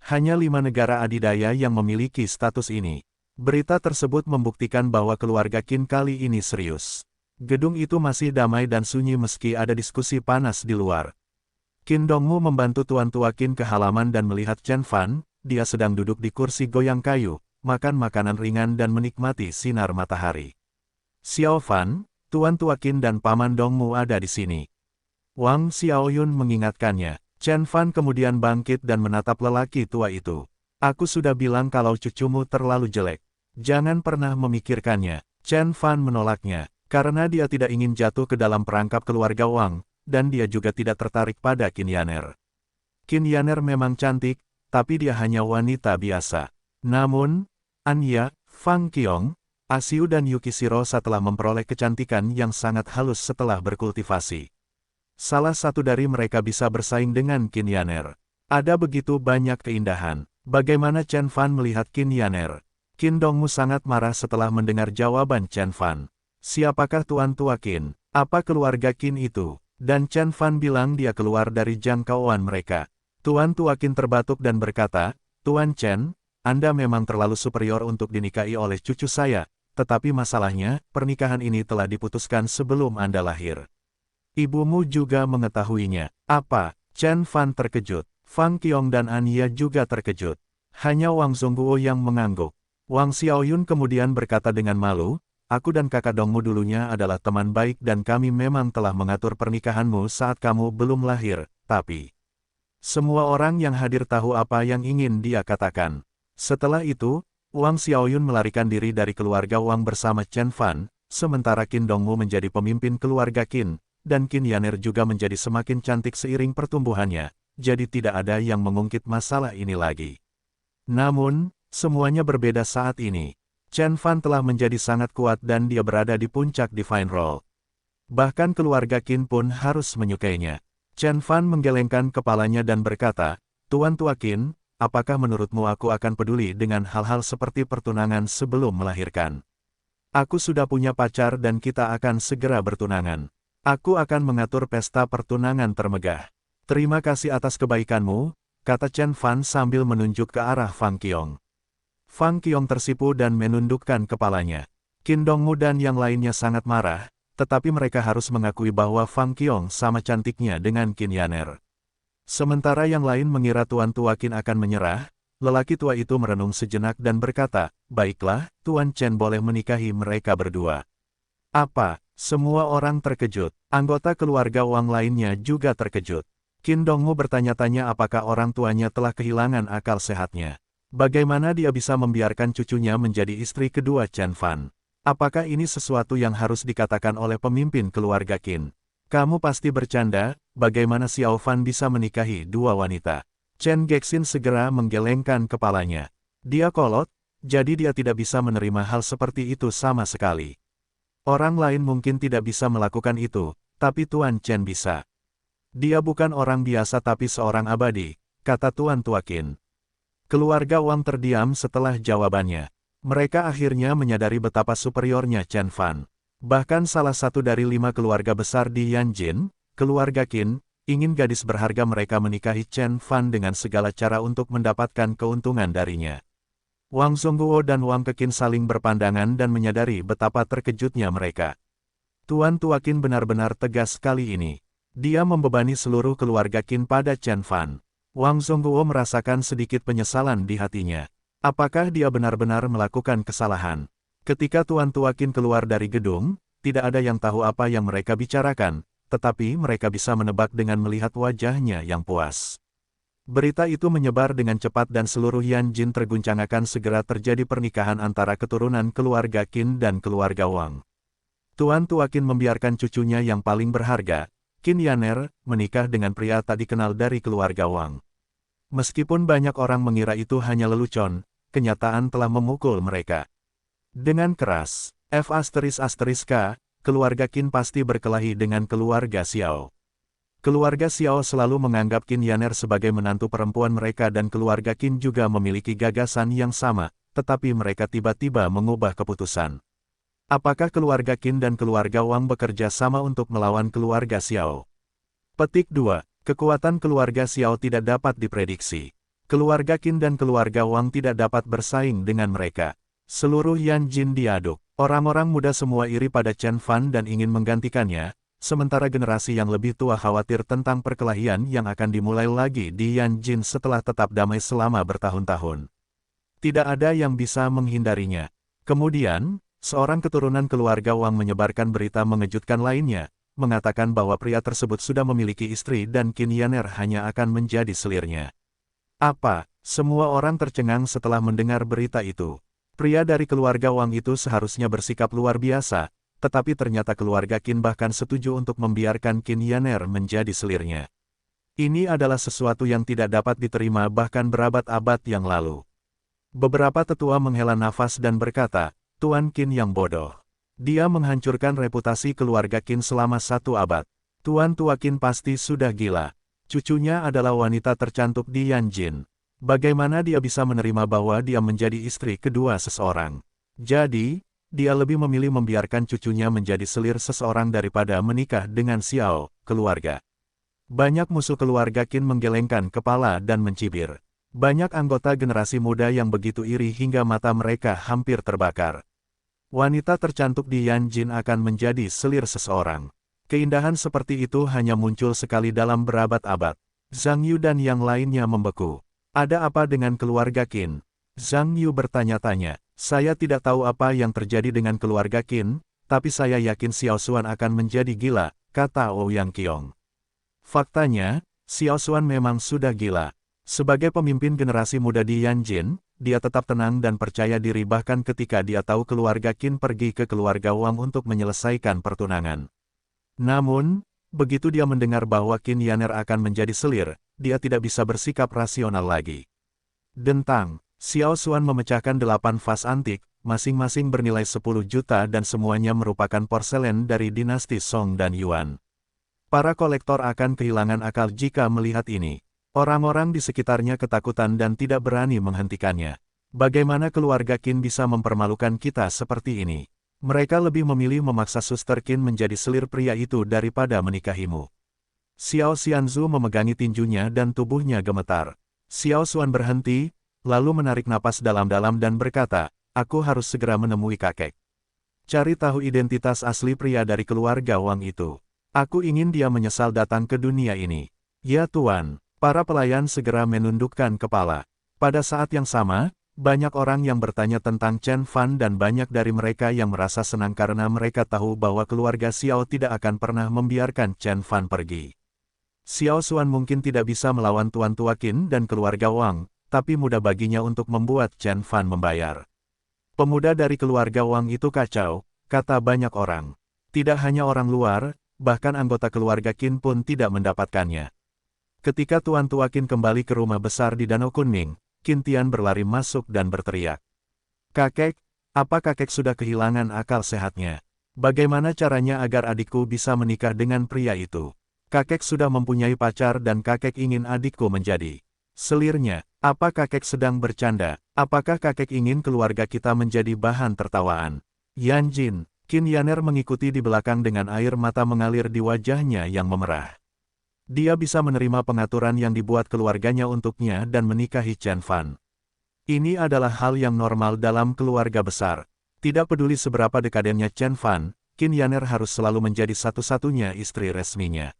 Hanya 5 negara adidaya yang memiliki status ini. Berita tersebut membuktikan bahwa keluarga Qin kali ini serius. Gedung itu masih damai dan sunyi meski ada diskusi panas di luar. Qin Dongmu membantu Tuan Tua Qin ke halaman dan melihat Chen Fan, dia sedang duduk di kursi goyang kayu, makan makanan ringan dan menikmati sinar matahari. Xiao Fan, Tuan Tua Qin dan Paman Dongmu ada di sini. Wang Xiaoyun mengingatkannya. Chen Fan kemudian bangkit dan menatap lelaki tua itu. Aku sudah bilang kalau cucumu terlalu jelek. Jangan pernah memikirkannya. Chen Fan menolaknya, karena dia tidak ingin jatuh ke dalam perangkap keluarga Wang, dan dia juga tidak tertarik pada Qin Yaner. Qin Yaner memang cantik, tapi dia hanya wanita biasa. Namun, Anya, Fang Qiong, Asiu dan Yukishiro setelah memperoleh kecantikan yang sangat halus setelah berkultivasi. Salah satu dari mereka bisa bersaing dengan Qin Yaner. Ada begitu banyak keindahan. Bagaimana Chen Fan melihat Qin Yaner? Qin Dongmu sangat marah setelah mendengar jawaban Chen Fan. Siapakah Tuan Tua Qin? Apa keluarga Qin itu? Dan Chen Fan bilang dia keluar dari jangkauan mereka. Tuan Tua Qin terbatuk dan berkata, Tuan Chen, Anda memang terlalu superior untuk dinikahi oleh cucu saya. Tetapi masalahnya, pernikahan ini telah diputuskan sebelum Anda lahir. Ibumu juga mengetahuinya. Apa? Chen Fan terkejut. Fang Qiong dan Anya juga terkejut. Hanya Wang Zongguo yang mengangguk. Wang Xiaoyun kemudian berkata dengan malu, aku dan kakak Dongmu dulunya adalah teman baik dan kami memang telah mengatur pernikahanmu saat kamu belum lahir, tapi... Semua orang yang hadir tahu apa yang ingin dia katakan. Setelah itu, Wang Xiaoyun melarikan diri dari keluarga Wang bersama Chen Fan, sementara Qin Dongmu menjadi pemimpin keluarga Qin, dan Qin Yaner juga menjadi semakin cantik seiring pertumbuhannya, jadi tidak ada yang mengungkit masalah ini lagi. Namun, semuanya berbeda saat ini. Chen Fan telah menjadi sangat kuat dan dia berada di puncak Divine Roll. Bahkan keluarga Qin pun harus menyukainya. Chen Fan menggelengkan kepalanya dan berkata, Tuan Tua Qin, apakah menurutmu aku akan peduli dengan hal-hal seperti pertunangan sebelum melahirkan? Aku sudah punya pacar dan kita akan segera bertunangan. Aku akan mengatur pesta pertunangan termegah. Terima kasih atas kebaikanmu, kata Chen Fan sambil menunjuk ke arah Fang Qiong. Fang Qiong tersipu dan menundukkan kepalanya. Qin Dongmu dan yang lainnya sangat marah, tetapi mereka harus mengakui bahwa Fang Qiong sama cantiknya dengan Qin Yaner. Sementara yang lain mengira Tuan Tua Qin akan menyerah, lelaki tua itu merenung sejenak dan berkata, "Baiklah, Tuan Chen boleh menikahi mereka berdua." Apa? Semua orang terkejut. Anggota keluarga Wang lainnya juga terkejut. Qin Dongmu bertanya-tanya apakah orang tuanya telah kehilangan akal sehatnya. Bagaimana dia bisa membiarkan cucunya menjadi istri kedua Chen Fan? Apakah ini sesuatu yang harus dikatakan oleh pemimpin keluarga Qin? Kamu pasti bercanda, bagaimana Xiao Fan bisa menikahi dua wanita? Chen Gexin segera menggelengkan kepalanya. Dia kolot, jadi dia tidak bisa menerima hal seperti itu sama sekali. Orang lain mungkin tidak bisa melakukan itu, tapi Tuan Chen bisa. Dia bukan orang biasa tapi seorang abadi, kata Tuan Tua Qin. Keluarga Wang terdiam setelah jawabannya. Mereka akhirnya menyadari betapa superiornya Chen Fan. Bahkan salah satu dari 5 keluarga besar di Yanjin, keluarga Qin, ingin gadis berharga mereka menikahi Chen Fan dengan segala cara untuk mendapatkan keuntungan darinya. Wang Zhongguo dan Wang Keqin saling berpandangan dan menyadari betapa terkejutnya mereka. Tuan Tua Qin benar-benar tegas kali ini. Dia membebani seluruh keluarga Qin pada Chen Fan. Wang Zhongguo merasakan sedikit penyesalan di hatinya. Apakah dia benar-benar melakukan kesalahan? Ketika Tuan Tua Qin keluar dari gedung, tidak ada yang tahu apa yang mereka bicarakan, tetapi mereka bisa menebak dengan melihat wajahnya yang puas. Berita itu menyebar dengan cepat dan seluruh Yanjin terguncang akan segera terjadi pernikahan antara keturunan keluarga Qin dan keluarga Wang. Tuan Tua Qin membiarkan cucunya yang paling berharga, Qin Yaner, menikah dengan pria tak dikenal dari keluarga Wang. Meskipun banyak orang mengira itu hanya lelucon, kenyataan telah memukul mereka. Dengan keras, F***K, keluarga Qin pasti berkelahi dengan keluarga Xiao. Keluarga Xiao selalu menganggap Qin Yaner sebagai menantu perempuan mereka dan keluarga Qin juga memiliki gagasan yang sama, tetapi mereka tiba-tiba mengubah keputusan. Apakah keluarga Qin dan keluarga Wang bekerja sama untuk melawan keluarga Xiao? Petik 2. Kekuatan keluarga Xiao tidak dapat diprediksi. Keluarga Qin dan keluarga Wang tidak dapat bersaing dengan mereka. Seluruh Yanjin diaduk. Orang-orang muda semua iri pada Chen Fan dan ingin menggantikannya, sementara generasi yang lebih tua khawatir tentang perkelahian yang akan dimulai lagi di Yanjin setelah tetap damai selama bertahun-tahun. Tidak ada yang bisa menghindarinya. Kemudian, seorang keturunan keluarga Wang menyebarkan berita mengejutkan lainnya, mengatakan bahwa pria tersebut sudah memiliki istri dan Qin Yaner hanya akan menjadi selirnya. Apa? Semua orang tercengang setelah mendengar berita itu. Pria dari keluarga Wang itu seharusnya bersikap luar biasa, tetapi ternyata keluarga Qin bahkan setuju untuk membiarkan Qin Yaner menjadi selirnya. Ini adalah sesuatu yang tidak dapat diterima bahkan berabad-abad yang lalu. Beberapa tetua menghela nafas dan berkata, Tuan Qin yang bodoh. Dia menghancurkan reputasi keluarga Qin selama 1 abad. Tuan Tua Qin pasti sudah gila. Cucunya adalah wanita tercantik di Yanjin. Bagaimana dia bisa menerima bahwa dia menjadi istri kedua seseorang? Jadi, dia lebih memilih membiarkan cucunya menjadi selir seseorang daripada menikah dengan Xiao, keluarga. Banyak musuh keluarga Qin menggelengkan kepala dan mencibir. Banyak anggota generasi muda yang begitu iri hingga mata mereka hampir terbakar. Wanita tercantik di Yanjin akan menjadi selir seseorang. Keindahan seperti itu hanya muncul sekali dalam berabad-abad. Zhang Yu dan yang lainnya membeku. Ada apa dengan keluarga Qin? Zhang Yu bertanya-tanya. Saya tidak tahu apa yang terjadi dengan keluarga Qin, tapi saya yakin Xiao Xuan akan menjadi gila, kata Ouyang Qiong. Faktanya, Xiao Xuan memang sudah gila. Sebagai pemimpin generasi muda di Yanjin, dia tetap tenang dan percaya diri bahkan ketika dia tahu keluarga Qin pergi ke keluarga Wang untuk menyelesaikan pertunangan. Namun, begitu dia mendengar bahwa Qin Yaner akan menjadi selir, dia tidak bisa bersikap rasional lagi. Dentang, Xiao Xuan memecahkan 8 vas antik, masing-masing bernilai 10 juta dan semuanya merupakan porselen dari dinasti Song dan Yuan. Para kolektor akan kehilangan akal jika melihat ini. Orang-orang di sekitarnya ketakutan dan tidak berani menghentikannya. Bagaimana keluarga Qin bisa mempermalukan kita seperti ini? Mereka lebih memilih memaksa Suster Qin menjadi selir pria itu daripada menikahimu. Xiao Xianzu memegangi tinjunya dan tubuhnya gemetar. Xiao Xuan berhenti, lalu menarik napas dalam-dalam dan berkata, aku harus segera menemui kakek. Cari tahu identitas asli pria dari keluarga Wang itu. Aku ingin dia menyesal datang ke dunia ini. Ya Tuan, para pelayan segera menundukkan kepala. Pada saat yang sama, banyak orang yang bertanya tentang Chen Fan dan banyak dari mereka yang merasa senang karena mereka tahu bahwa keluarga Xiao tidak akan pernah membiarkan Chen Fan pergi. Xiao Xuan mungkin tidak bisa melawan Tuan Tua Qin dan keluarga Wang, tapi mudah baginya untuk membuat Chen Fan membayar. Pemuda dari keluarga Wang itu kacau, kata banyak orang. Tidak hanya orang luar, bahkan anggota keluarga Qin pun tidak mendapatkannya. Ketika Tuan Tua Qin kembali ke rumah besar di Danau Kuning, Qin Tian berlari masuk dan berteriak. Kakek, apa kakek sudah kehilangan akal sehatnya? Bagaimana caranya agar adikku bisa menikah dengan pria itu? Kakek sudah mempunyai pacar dan kakek ingin adikku menjadi. Selirnya, apa kakek sedang bercanda? Apakah kakek ingin keluarga kita menjadi bahan tertawaan? Yan Jin, Qin Yaner mengikuti di belakang dengan air mata mengalir di wajahnya yang memerah. Dia bisa menerima pengaturan yang dibuat keluarganya untuknya dan menikahi Chen Fan. Ini adalah hal yang normal dalam keluarga besar. Tidak peduli seberapa dekadennya Chen Fan, Qin Yaner harus selalu menjadi satu-satunya istri resminya.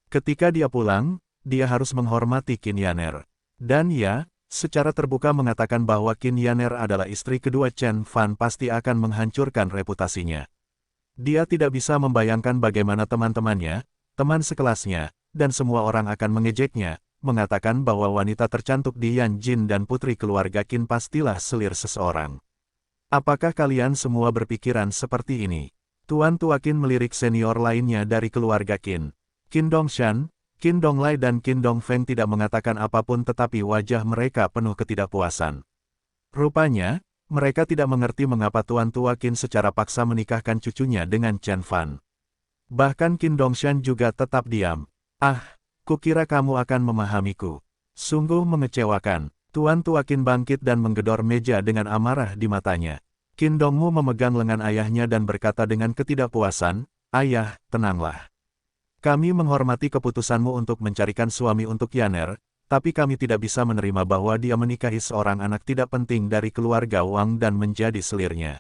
Ketika dia pulang, dia harus menghormati Qin Yaner. Dan ya, secara terbuka mengatakan bahwa Qin Yaner adalah istri kedua Chen Fan pasti akan menghancurkan reputasinya. Dia tidak bisa membayangkan bagaimana teman-temannya, teman sekelasnya, dan semua orang akan mengejeknya, mengatakan bahwa wanita tercantik di Yan Jin dan putri keluarga Qin pastilah selir seseorang. Apakah kalian semua berpikiran seperti ini? Tuan Tua Qin melirik senior lainnya dari keluarga Qin. Qin Dongshan, Qin Donglai dan Qin Dongfeng tidak mengatakan apapun tetapi wajah mereka penuh ketidakpuasan. Rupanya, mereka tidak mengerti mengapa Tuan Tua Qin secara paksa menikahkan cucunya dengan Chen Fan. Bahkan Qin Dongshan juga tetap diam. Ah, kukira kamu akan memahamiku. Sungguh mengecewakan. Tuan Tua Qin bangkit dan menggedor meja dengan amarah di matanya. Qin Dongmu memegang lengan ayahnya dan berkata dengan ketidakpuasan, Ayah, tenanglah. Kami menghormati keputusanmu untuk mencarikan suami untuk Yaner, tapi kami tidak bisa menerima bahwa dia menikahi seorang anak tidak penting dari keluarga Wang dan menjadi selirnya.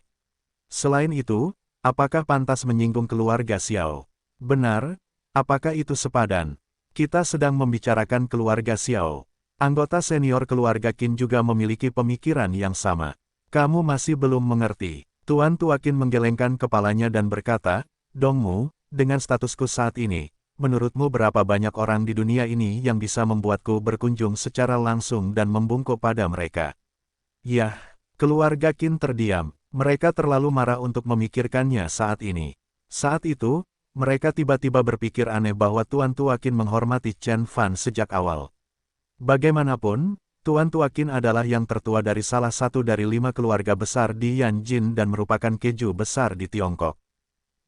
Selain itu, apakah pantas menyinggung keluarga Xiao? Benar, apakah itu sepadan? Kita sedang membicarakan keluarga Xiao. Anggota senior keluarga Qin juga memiliki pemikiran yang sama. Kamu masih belum mengerti. Tuan Tua Qin menggelengkan kepalanya dan berkata, Dongmu, dengan statusku saat ini, menurutmu berapa banyak orang di dunia ini yang bisa membuatku berkunjung secara langsung dan membungkuk pada mereka? Yah, keluarga Qin terdiam. Mereka terlalu marah untuk memikirkannya saat ini. Saat itu, mereka tiba-tiba berpikir aneh bahwa Tuan Tua Qin menghormati Chen Fan sejak awal. Bagaimanapun, Tuan Tua Qin adalah yang tertua dari salah satu dari 5 keluarga besar di Yan Jin dan merupakan keju besar di Tiongkok.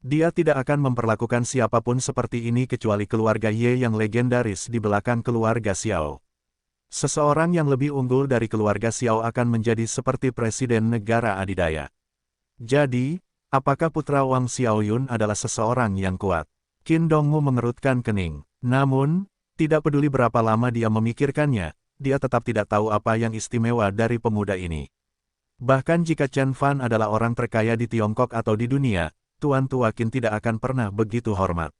Dia tidak akan memperlakukan siapapun seperti ini kecuali keluarga Ye yang legendaris di belakang keluarga Xiao. Seseorang yang lebih unggul dari keluarga Xiao akan menjadi seperti presiden negara adidaya. Jadi, apakah putra Wang Xiaoyun adalah seseorang yang kuat? Qin Dongmu mengerutkan kening. Namun, tidak peduli berapa lama dia memikirkannya, dia tetap tidak tahu apa yang istimewa dari pemuda ini. Bahkan jika Chen Fan adalah orang terkaya di Tiongkok atau di dunia, Tuan Tua Qin tidak akan pernah begitu hormat.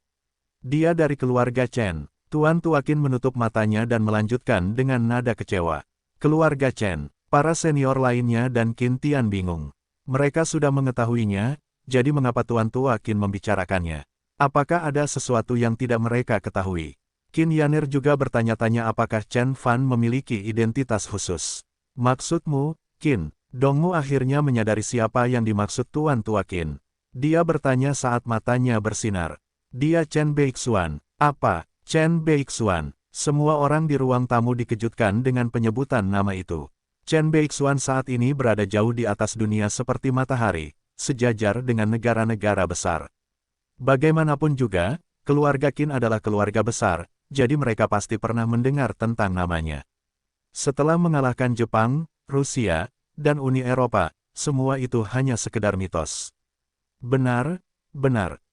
Dia dari keluarga Chen. Tuan Tua Qin menutup matanya dan melanjutkan dengan nada kecewa. Keluarga Chen, para senior lainnya dan Qin Tian bingung. Mereka sudah mengetahuinya, jadi mengapa Tuan Tua Qin membicarakannya? Apakah ada sesuatu yang tidak mereka ketahui? Qin Yaner juga bertanya-tanya apakah Chen Fan memiliki identitas khusus. Maksudmu, Qin? Dongmu akhirnya menyadari siapa yang dimaksud Tuan Tua Qin. Dia bertanya saat matanya bersinar. Dia Chen Beixuan. Apa? Chen Beixuan. Semua orang di ruang tamu dikejutkan dengan penyebutan nama itu. Chen Beixuan saat ini berada jauh di atas dunia seperti matahari, sejajar dengan negara-negara besar. Bagaimanapun juga, keluarga Qin adalah keluarga besar, jadi mereka pasti pernah mendengar tentang namanya. Setelah mengalahkan Jepang, Rusia, dan Uni Eropa, semua itu hanya sekedar mitos. Benar,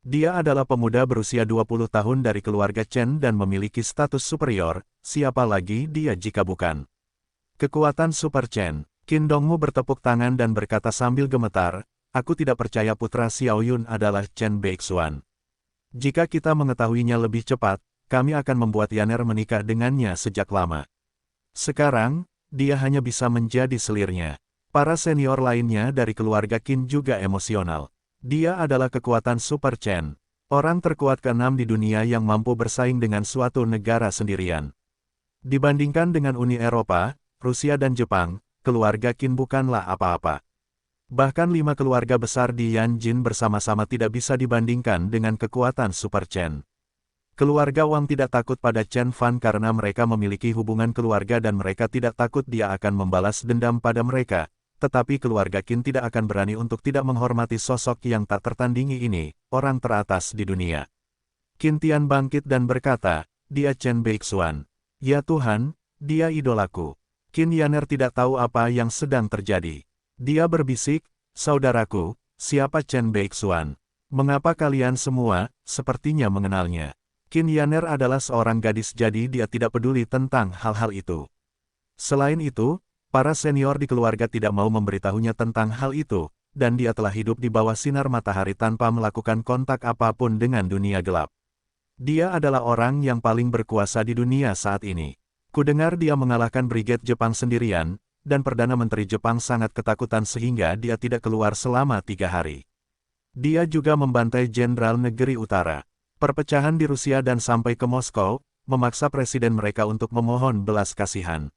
dia adalah pemuda berusia 20 tahun dari keluarga Chen dan memiliki status superior, siapa lagi dia jika bukan? Kekuatan Super Chen. Qin Dongmu bertepuk tangan dan berkata sambil gemetar, aku tidak percaya putra Xiao Yun adalah Chen Beixuan. Jika kita mengetahuinya lebih cepat, kami akan membuat Yaner menikah dengannya sejak lama. Sekarang, dia hanya bisa menjadi selirnya. Para senior lainnya dari keluarga Qin juga emosional. Dia adalah kekuatan Super Chen, orang terkuat ke-6 di dunia yang mampu bersaing dengan suatu negara sendirian. Dibandingkan dengan Uni Eropa, Rusia dan Jepang, keluarga Qin bukanlah apa-apa. Bahkan 5 keluarga besar di Yanjin bersama-sama tidak bisa dibandingkan dengan kekuatan Super Chen. Keluarga Wang tidak takut pada Chen Fan karena mereka memiliki hubungan keluarga dan mereka tidak takut dia akan membalas dendam pada mereka. Tetapi keluarga Qin tidak akan berani untuk tidak menghormati sosok yang tak tertandingi ini, orang teratas di dunia. Qin Tian bangkit dan berkata, dia Chen Beixuan. Ya Tuhan, dia idolaku. Qin Yaner tidak tahu apa yang sedang terjadi. Dia berbisik, saudaraku, siapa Chen Beixuan? Mengapa kalian semua, sepertinya mengenalnya? Qin Yaner adalah seorang gadis jadi dia tidak peduli tentang hal-hal itu. Selain itu, para senior di keluarga tidak mau memberitahunya tentang hal itu, dan dia telah hidup di bawah sinar matahari tanpa melakukan kontak apapun dengan dunia gelap. Dia adalah orang yang paling berkuasa di dunia saat ini. Kudengar dia mengalahkan brigade Jepang sendirian, dan Perdana Menteri Jepang sangat ketakutan sehingga dia tidak keluar selama 3 hari. Dia juga membantai Jenderal Negeri Utara. Perpecahan di Rusia dan sampai ke Moskow, memaksa presiden mereka untuk memohon belas kasihan.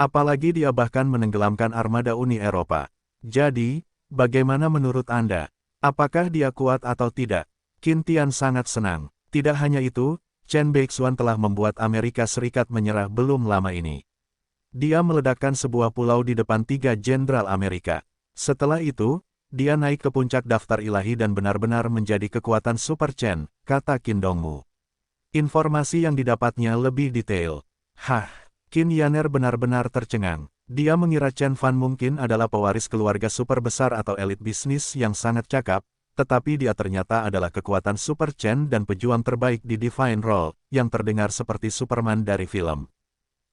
Apalagi dia bahkan menenggelamkan armada Uni Eropa. Jadi, bagaimana menurut Anda? Apakah dia kuat atau tidak? Qin Tian sangat senang. Tidak hanya itu, Chen Beixuan telah membuat Amerika Serikat menyerah belum lama ini. Dia meledakkan sebuah pulau di depan 3 jenderal Amerika. Setelah itu, dia naik ke puncak daftar ilahi dan benar-benar menjadi kekuatan Super Chen, kata Qin Dongmu. Informasi yang didapatnya lebih detail. Hah, Qin Yaner benar-benar tercengang. Dia mengira Chen Fan mungkin adalah pewaris keluarga super besar atau elit bisnis yang sangat cakap, tetapi dia ternyata adalah kekuatan Super Chen dan pejuang terbaik di Divine Role, yang terdengar seperti Superman dari film.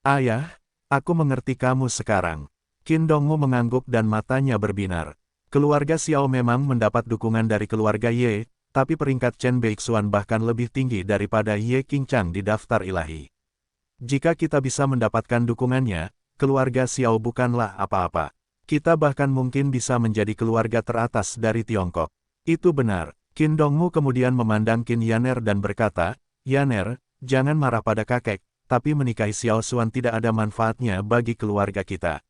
Ayah, aku mengerti kamu sekarang. Qin Dongmu mengangguk dan matanya berbinar. Keluarga Xiao memang mendapat dukungan dari keluarga Ye, tapi peringkat Chen Beixuan bahkan lebih tinggi daripada Ye Qingchang di daftar ilahi. Jika kita bisa mendapatkan dukungannya, keluarga Xiao bukanlah apa-apa. Kita bahkan mungkin bisa menjadi keluarga teratas dari Tiongkok. Itu benar. Qin Dongmu kemudian memandang Qin Yaner dan berkata, Yaner, jangan marah pada kakek, tapi menikahi Xiao Xuan tidak ada manfaatnya bagi keluarga kita.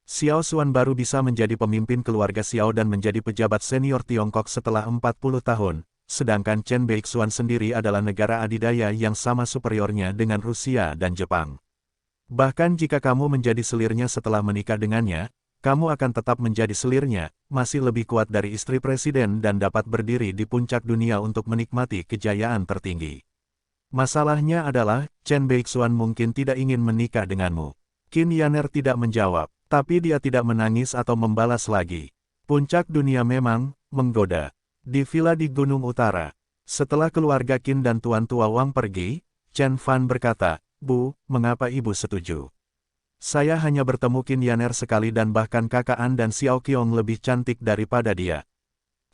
Xiao Xuan baru bisa menjadi pemimpin keluarga Xiao dan menjadi pejabat senior Tiongkok setelah 40 tahun, sedangkan Chen Beixuan sendiri adalah negara adidaya yang sama superiornya dengan Rusia dan Jepang. Bahkan jika kamu menjadi selirnya setelah menikah dengannya, kamu akan tetap menjadi selirnya, masih lebih kuat dari istri presiden dan dapat berdiri di puncak dunia untuk menikmati kejayaan tertinggi. Masalahnya adalah, Chen Beixuan mungkin tidak ingin menikah denganmu. Qin Yaner tidak menjawab. Tapi dia tidak menangis atau membalas lagi. Puncak dunia memang menggoda. Di villa di Gunung Utara. Setelah keluarga Qin dan Tuan Tua Wang pergi, Chen Fan berkata, Bu, mengapa ibu setuju? Saya hanya bertemu Qin Yaner sekali dan bahkan kakak An dan Xiao Qiong lebih cantik daripada dia.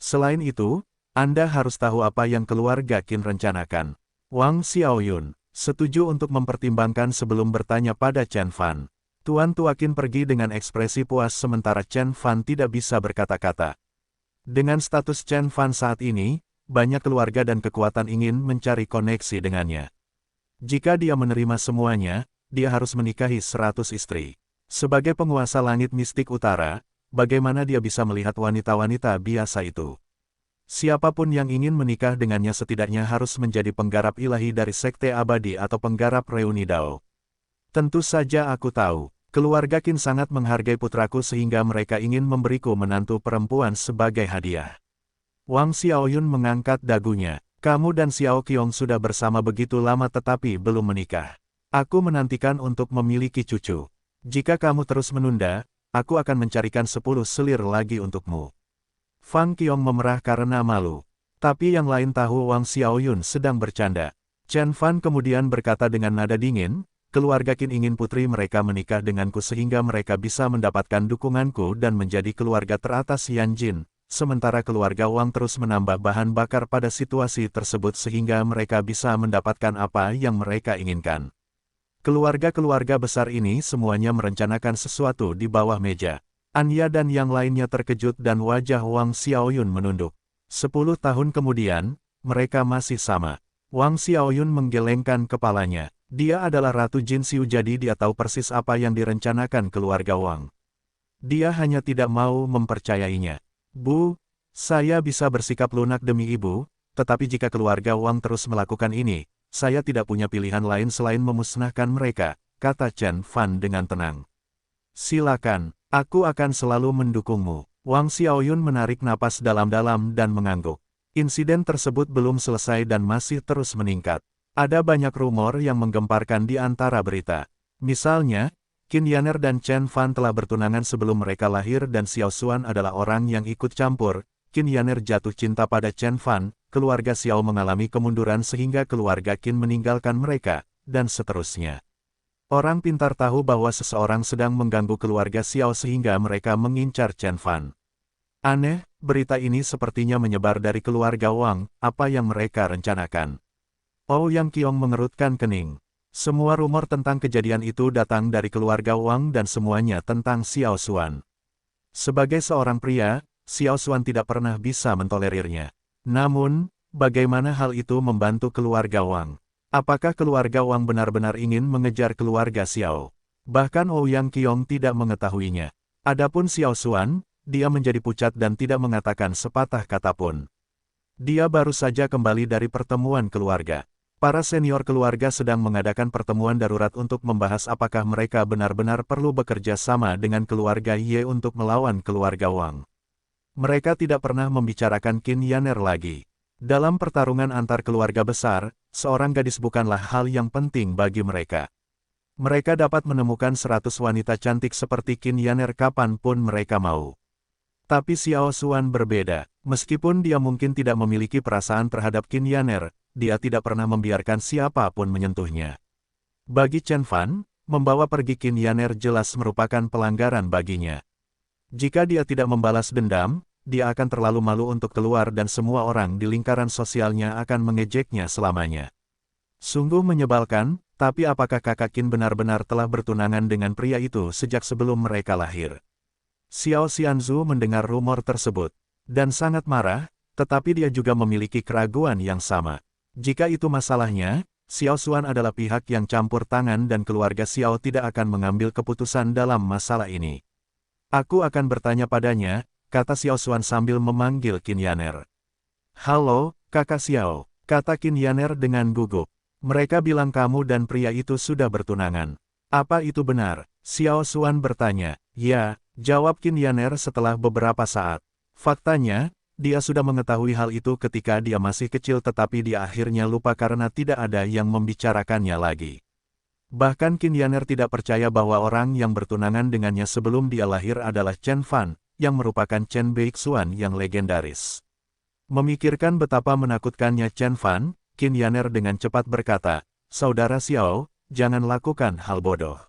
Selain itu, Anda harus tahu apa yang keluarga Qin rencanakan. Wang Xiaoyun setuju untuk mempertimbangkan sebelum bertanya pada Chen Fan. Tuan Tua Qin pergi dengan ekspresi puas sementara Chen Fan tidak bisa berkata-kata. Dengan status Chen Fan saat ini, banyak keluarga dan kekuatan ingin mencari koneksi dengannya. Jika dia menerima semuanya, dia harus menikahi 100 istri. Sebagai penguasa langit mistik utara, bagaimana dia bisa melihat wanita-wanita biasa itu? Siapapun yang ingin menikah dengannya setidaknya harus menjadi penggarap ilahi dari Sekte Abadi atau penggarap Reuni Dao. Tentu saja aku tahu. Keluarga Qin sangat menghargai putraku sehingga mereka ingin memberiku menantu perempuan sebagai hadiah. Wang Xiaoyun mengangkat dagunya. Kamu dan Xiao Qiong sudah bersama begitu lama tetapi belum menikah. Aku menantikan untuk memiliki cucu. Jika kamu terus menunda, aku akan mencarikan 10 selir lagi untukmu. Fang Qiong memerah karena malu. Tapi yang lain tahu Wang Xiaoyun sedang bercanda. Chen Fan kemudian berkata dengan nada dingin, keluarga Qin ingin putri mereka menikah denganku sehingga mereka bisa mendapatkan dukunganku dan menjadi keluarga teratas Yanjin. Sementara keluarga Wang terus menambah bahan bakar pada situasi tersebut sehingga mereka bisa mendapatkan apa yang mereka inginkan. Keluarga-keluarga besar ini semuanya merencanakan sesuatu di bawah meja. Anya dan yang lainnya terkejut dan wajah Wang Xiaoyun menunduk. 10 tahun kemudian, mereka masih sama. Wang Xiaoyun menggelengkan kepalanya. Dia adalah Ratu Jin Xiu jadi dia tahu persis apa yang direncanakan keluarga Wang. Dia hanya tidak mau mempercayainya. Bu, saya bisa bersikap lunak demi ibu, tetapi jika keluarga Wang terus melakukan ini, saya tidak punya pilihan lain selain memusnahkan mereka, kata Chen Fan dengan tenang. Silakan, aku akan selalu mendukungmu. Wang Xiaoyun menarik napas dalam-dalam dan mengangguk. Insiden tersebut belum selesai dan masih terus meningkat. Ada banyak rumor yang menggemparkan di antara berita. Misalnya, Qin Yaner dan Chen Fan telah bertunangan sebelum mereka lahir dan Xiao Xuan adalah orang yang ikut campur. Qin Yaner jatuh cinta pada Chen Fan, keluarga Xiao mengalami kemunduran sehingga keluarga Qin meninggalkan mereka, dan seterusnya. Orang pintar tahu bahwa seseorang sedang mengganggu keluarga Xiao sehingga mereka mengincar Chen Fan. Aneh, berita ini sepertinya menyebar dari keluarga Wang, apa yang mereka rencanakan. Ouyang Qiong mengerutkan kening. Semua rumor tentang kejadian itu datang dari keluarga Wang dan semuanya tentang Xiao Xuan. Sebagai seorang pria, Xiao Xuan tidak pernah bisa mentolerirnya. Namun, bagaimana hal itu membantu keluarga Wang? Apakah keluarga Wang benar-benar ingin mengejar keluarga Xiao? Bahkan Ouyang Qiong tidak mengetahuinya. Adapun Xiao Xuan, dia menjadi pucat dan tidak mengatakan sepatah kata pun. Dia baru saja kembali dari pertemuan keluarga. Para senior keluarga sedang mengadakan pertemuan darurat untuk membahas apakah mereka benar-benar perlu bekerja sama dengan keluarga Ye untuk melawan keluarga Wang. Mereka tidak pernah membicarakan Qin Yaner lagi. Dalam pertarungan antar keluarga besar, seorang gadis bukanlah hal yang penting bagi mereka. Mereka dapat menemukan 100 wanita cantik seperti Qin Yaner kapanpun mereka mau. Tapi Xiao Xuan berbeda. Meskipun dia mungkin tidak memiliki perasaan terhadap Qin Yaner, dia tidak pernah membiarkan siapapun menyentuhnya. Bagi Chen Fan, membawa pergi Qin Yaner jelas merupakan pelanggaran baginya. Jika dia tidak membalas dendam, dia akan terlalu malu untuk keluar dan semua orang di lingkaran sosialnya akan mengejeknya selamanya. Sungguh menyebalkan, tapi apakah kakak Qin benar-benar telah bertunangan dengan pria itu sejak sebelum mereka lahir? Xiao Xianzu mendengar rumor tersebut, dan sangat marah, tetapi dia juga memiliki keraguan yang sama. Jika itu masalahnya, Xiao Xuan adalah pihak yang campur tangan dan keluarga Xiao tidak akan mengambil keputusan dalam masalah ini. Aku akan bertanya padanya, kata Xiao Xuan sambil memanggil Qin Yaner. Halo, kakak Xiao, kata Qin Yaner dengan gugup. Mereka bilang kamu dan pria itu sudah bertunangan. Apa itu benar? Xiao Xuan bertanya. Ya, jawab Qin Yaner setelah beberapa saat. Faktanya, dia sudah mengetahui hal itu ketika dia masih kecil tetapi dia akhirnya lupa karena tidak ada yang membicarakannya lagi. Bahkan Qin Yaner tidak percaya bahwa orang yang bertunangan dengannya sebelum dia lahir adalah Chen Fan, yang merupakan Chen Beixuan yang legendaris. Memikirkan betapa menakutkannya Chen Fan, Qin Yaner dengan cepat berkata, Saudara Xiao, jangan lakukan hal bodoh.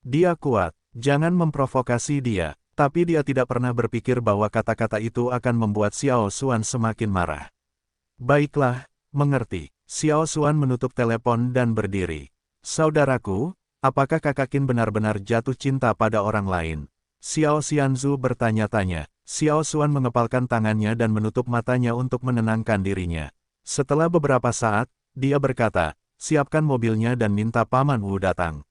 Dia kuat, jangan memprovokasi dia. Tapi dia tidak pernah berpikir bahwa kata-kata itu akan membuat Xiao Xuan semakin marah. Baiklah, mengerti. Xiao Xuan menutup telepon dan berdiri. Saudaraku, apakah kakak Qin benar-benar jatuh cinta pada orang lain? Xiao Xianzu bertanya-tanya. Xiao Xuan mengepalkan tangannya dan menutup matanya untuk menenangkan dirinya. Setelah beberapa saat, dia berkata, siapkan mobilnya dan minta Paman Wu datang.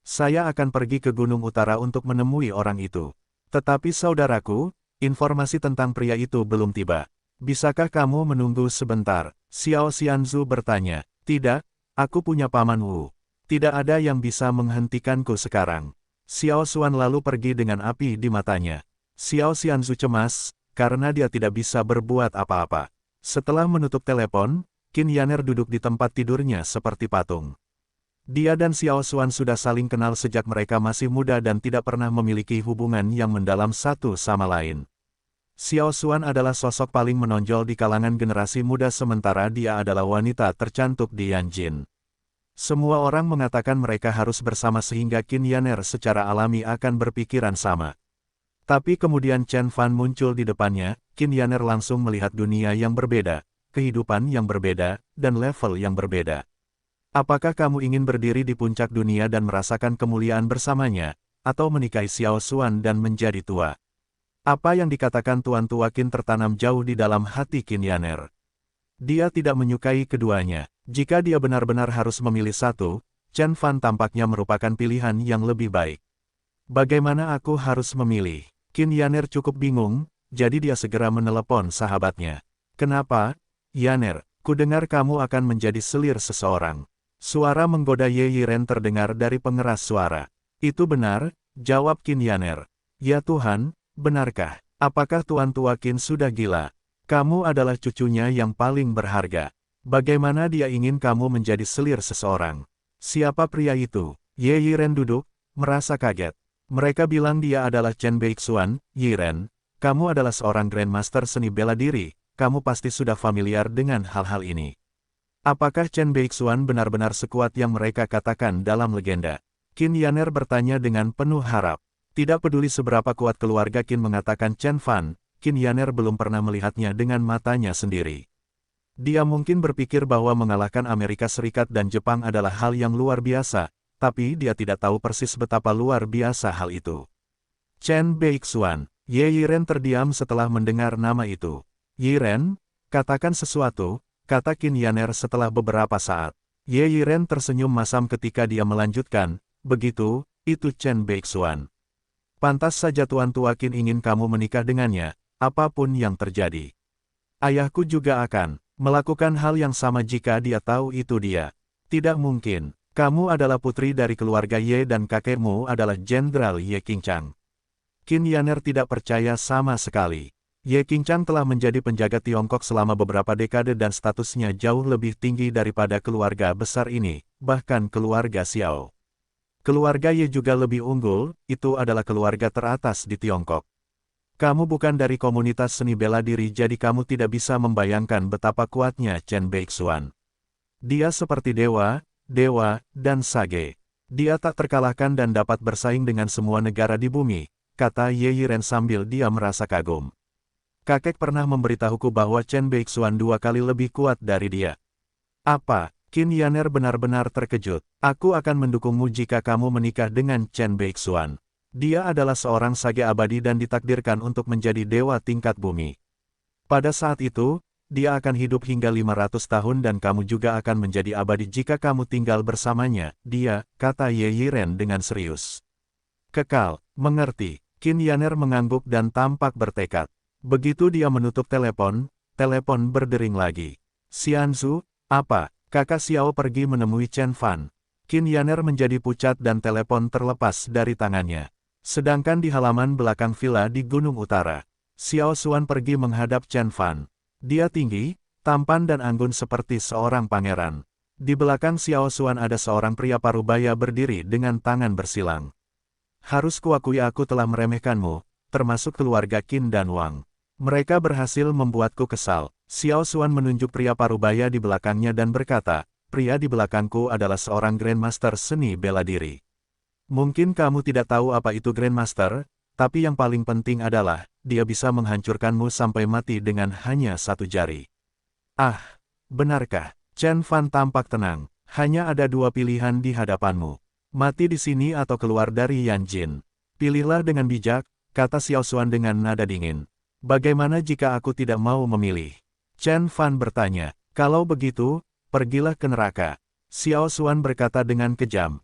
Saya akan pergi ke Gunung Utara untuk menemui orang itu. Tetapi saudaraku, informasi tentang pria itu belum tiba. Bisakah kamu menunggu sebentar? Xiao Xianzu bertanya. Tidak, aku punya Paman Wu. Tidak ada yang bisa menghentikanku sekarang. Xiao Xuan lalu pergi dengan api di matanya. Xiao Xianzu cemas, karena dia tidak bisa berbuat apa-apa. Setelah menutup telepon, Qin Yaner duduk di tempat tidurnya seperti patung. Dia dan Xiao Xuan sudah saling kenal sejak mereka masih muda dan tidak pernah memiliki hubungan yang mendalam satu sama lain. Xiao Xuan adalah sosok paling menonjol di kalangan generasi muda sementara dia adalah wanita tercantik di Yanjin. Semua orang mengatakan mereka harus bersama sehingga Qin Yaner secara alami akan berpikiran sama. Tapi kemudian Chen Fan muncul di depannya, Qin Yaner langsung melihat dunia yang berbeda, kehidupan yang berbeda, dan level yang berbeda. Apakah kamu ingin berdiri di puncak dunia dan merasakan kemuliaan bersamanya, atau menikahi Xiao Xuan dan menjadi tua? Apa yang dikatakan Tuan Tua Qin tertanam jauh di dalam hati Qin Yaner. Dia tidak menyukai keduanya. Jika dia benar-benar harus memilih satu, Chen Fan tampaknya merupakan pilihan yang lebih baik. Bagaimana aku harus memilih? Qin Yaner cukup bingung, jadi dia segera menelepon sahabatnya. Kenapa, Yaner? Kudengar kamu akan menjadi selir seseorang. Suara menggoda Ye Yiren terdengar dari pengeras suara. Itu benar, jawab Qin Yaner. Ya Tuhan, benarkah? Apakah Tuan Tua Qin sudah gila? Kamu adalah cucunya yang paling berharga. Bagaimana dia ingin kamu menjadi selir seseorang? Siapa pria itu? Ye Yiren duduk, merasa kaget. Mereka bilang dia adalah Chen Beixuan. Yiren, kamu adalah seorang Grandmaster seni bela diri, kamu pasti sudah familiar dengan hal-hal ini. Apakah Chen Beixuan benar-benar sekuat yang mereka katakan dalam legenda? Qin Yaner bertanya dengan penuh harap. Tidak peduli seberapa kuat keluarga Qin mengatakan Chen Fan, Qin Yaner belum pernah melihatnya dengan matanya sendiri. Dia mungkin berpikir bahwa mengalahkan Amerika Serikat dan Jepang adalah hal yang luar biasa, tapi dia tidak tahu persis betapa luar biasa hal itu. Chen Beixuan. Ye Yiren terdiam setelah mendengar nama itu. Yiren, katakan sesuatu, kata Qin Yaner setelah beberapa saat. Ye Yiren tersenyum masam ketika dia melanjutkan, begitu, itu Chen Beixuan. Pantas saja Tuan Tua Qin ingin kamu menikah dengannya, apapun yang terjadi. Ayahku juga akan melakukan hal yang sama jika dia tahu itu dia. Tidak mungkin, kamu adalah putri dari keluarga Ye dan kakekmu adalah Jenderal Ye Qingchang. Qin Yaner tidak percaya sama sekali. Ye Qingchang telah menjadi penjaga Tiongkok selama beberapa dekade dan statusnya jauh lebih tinggi daripada keluarga besar ini, bahkan keluarga Xiao. Keluarga Ye juga lebih unggul, itu adalah keluarga teratas di Tiongkok. Kamu bukan dari komunitas seni bela diri jadi kamu tidak bisa membayangkan betapa kuatnya Chen Beixuan. Dia seperti dewa, dan sage. Dia tak terkalahkan dan dapat bersaing dengan semua negara di bumi, kata Ye Yiren sambil dia merasa kagum. Kakek pernah memberitahuku bahwa Chen Beixuan 2 kali lebih kuat dari dia. Apa? Qin Yaner benar-benar terkejut. Aku akan mendukungmu jika kamu menikah dengan Chen Beixuan. Dia adalah seorang sage abadi dan ditakdirkan untuk menjadi dewa tingkat bumi. Pada saat itu, dia akan hidup hingga 500 tahun dan kamu juga akan menjadi abadi jika kamu tinggal bersamanya. Dia, kata Ye Yiren dengan serius. Kekal, mengerti. Qin Yaner mengangguk dan tampak bertekad. Begitu dia menutup telepon berdering lagi. Xianzu, apa? Kakak Xiao pergi menemui Chen Fan. Qin Yaner menjadi pucat dan telepon terlepas dari tangannya. Sedangkan di halaman belakang villa di Gunung Utara, Xiao Xuan pergi menghadap Chen Fan. Dia tinggi, tampan dan anggun seperti seorang pangeran. Di belakang Xiao Xuan ada seorang pria parubaya berdiri dengan tangan bersilang. Harus kuakui aku telah meremehkanmu, termasuk keluarga Qin dan Wang. Mereka berhasil membuatku kesal. Xiao Xuan menunjuk pria parubaya di belakangnya dan berkata, pria di belakangku adalah seorang Grandmaster seni bela diri. Mungkin kamu tidak tahu apa itu Grandmaster, tapi yang paling penting adalah, dia bisa menghancurkanmu sampai mati dengan hanya satu jari. Ah, benarkah? Chen Fan tampak tenang. Hanya ada 2 pilihan di hadapanmu. Mati di sini atau keluar dari Yanjin. Pilihlah dengan bijak, kata Xiao Xuan dengan nada dingin. Bagaimana jika aku tidak mau memilih? Chen Fan bertanya, kalau begitu, pergilah ke neraka. Xiao Xuan berkata dengan kejam,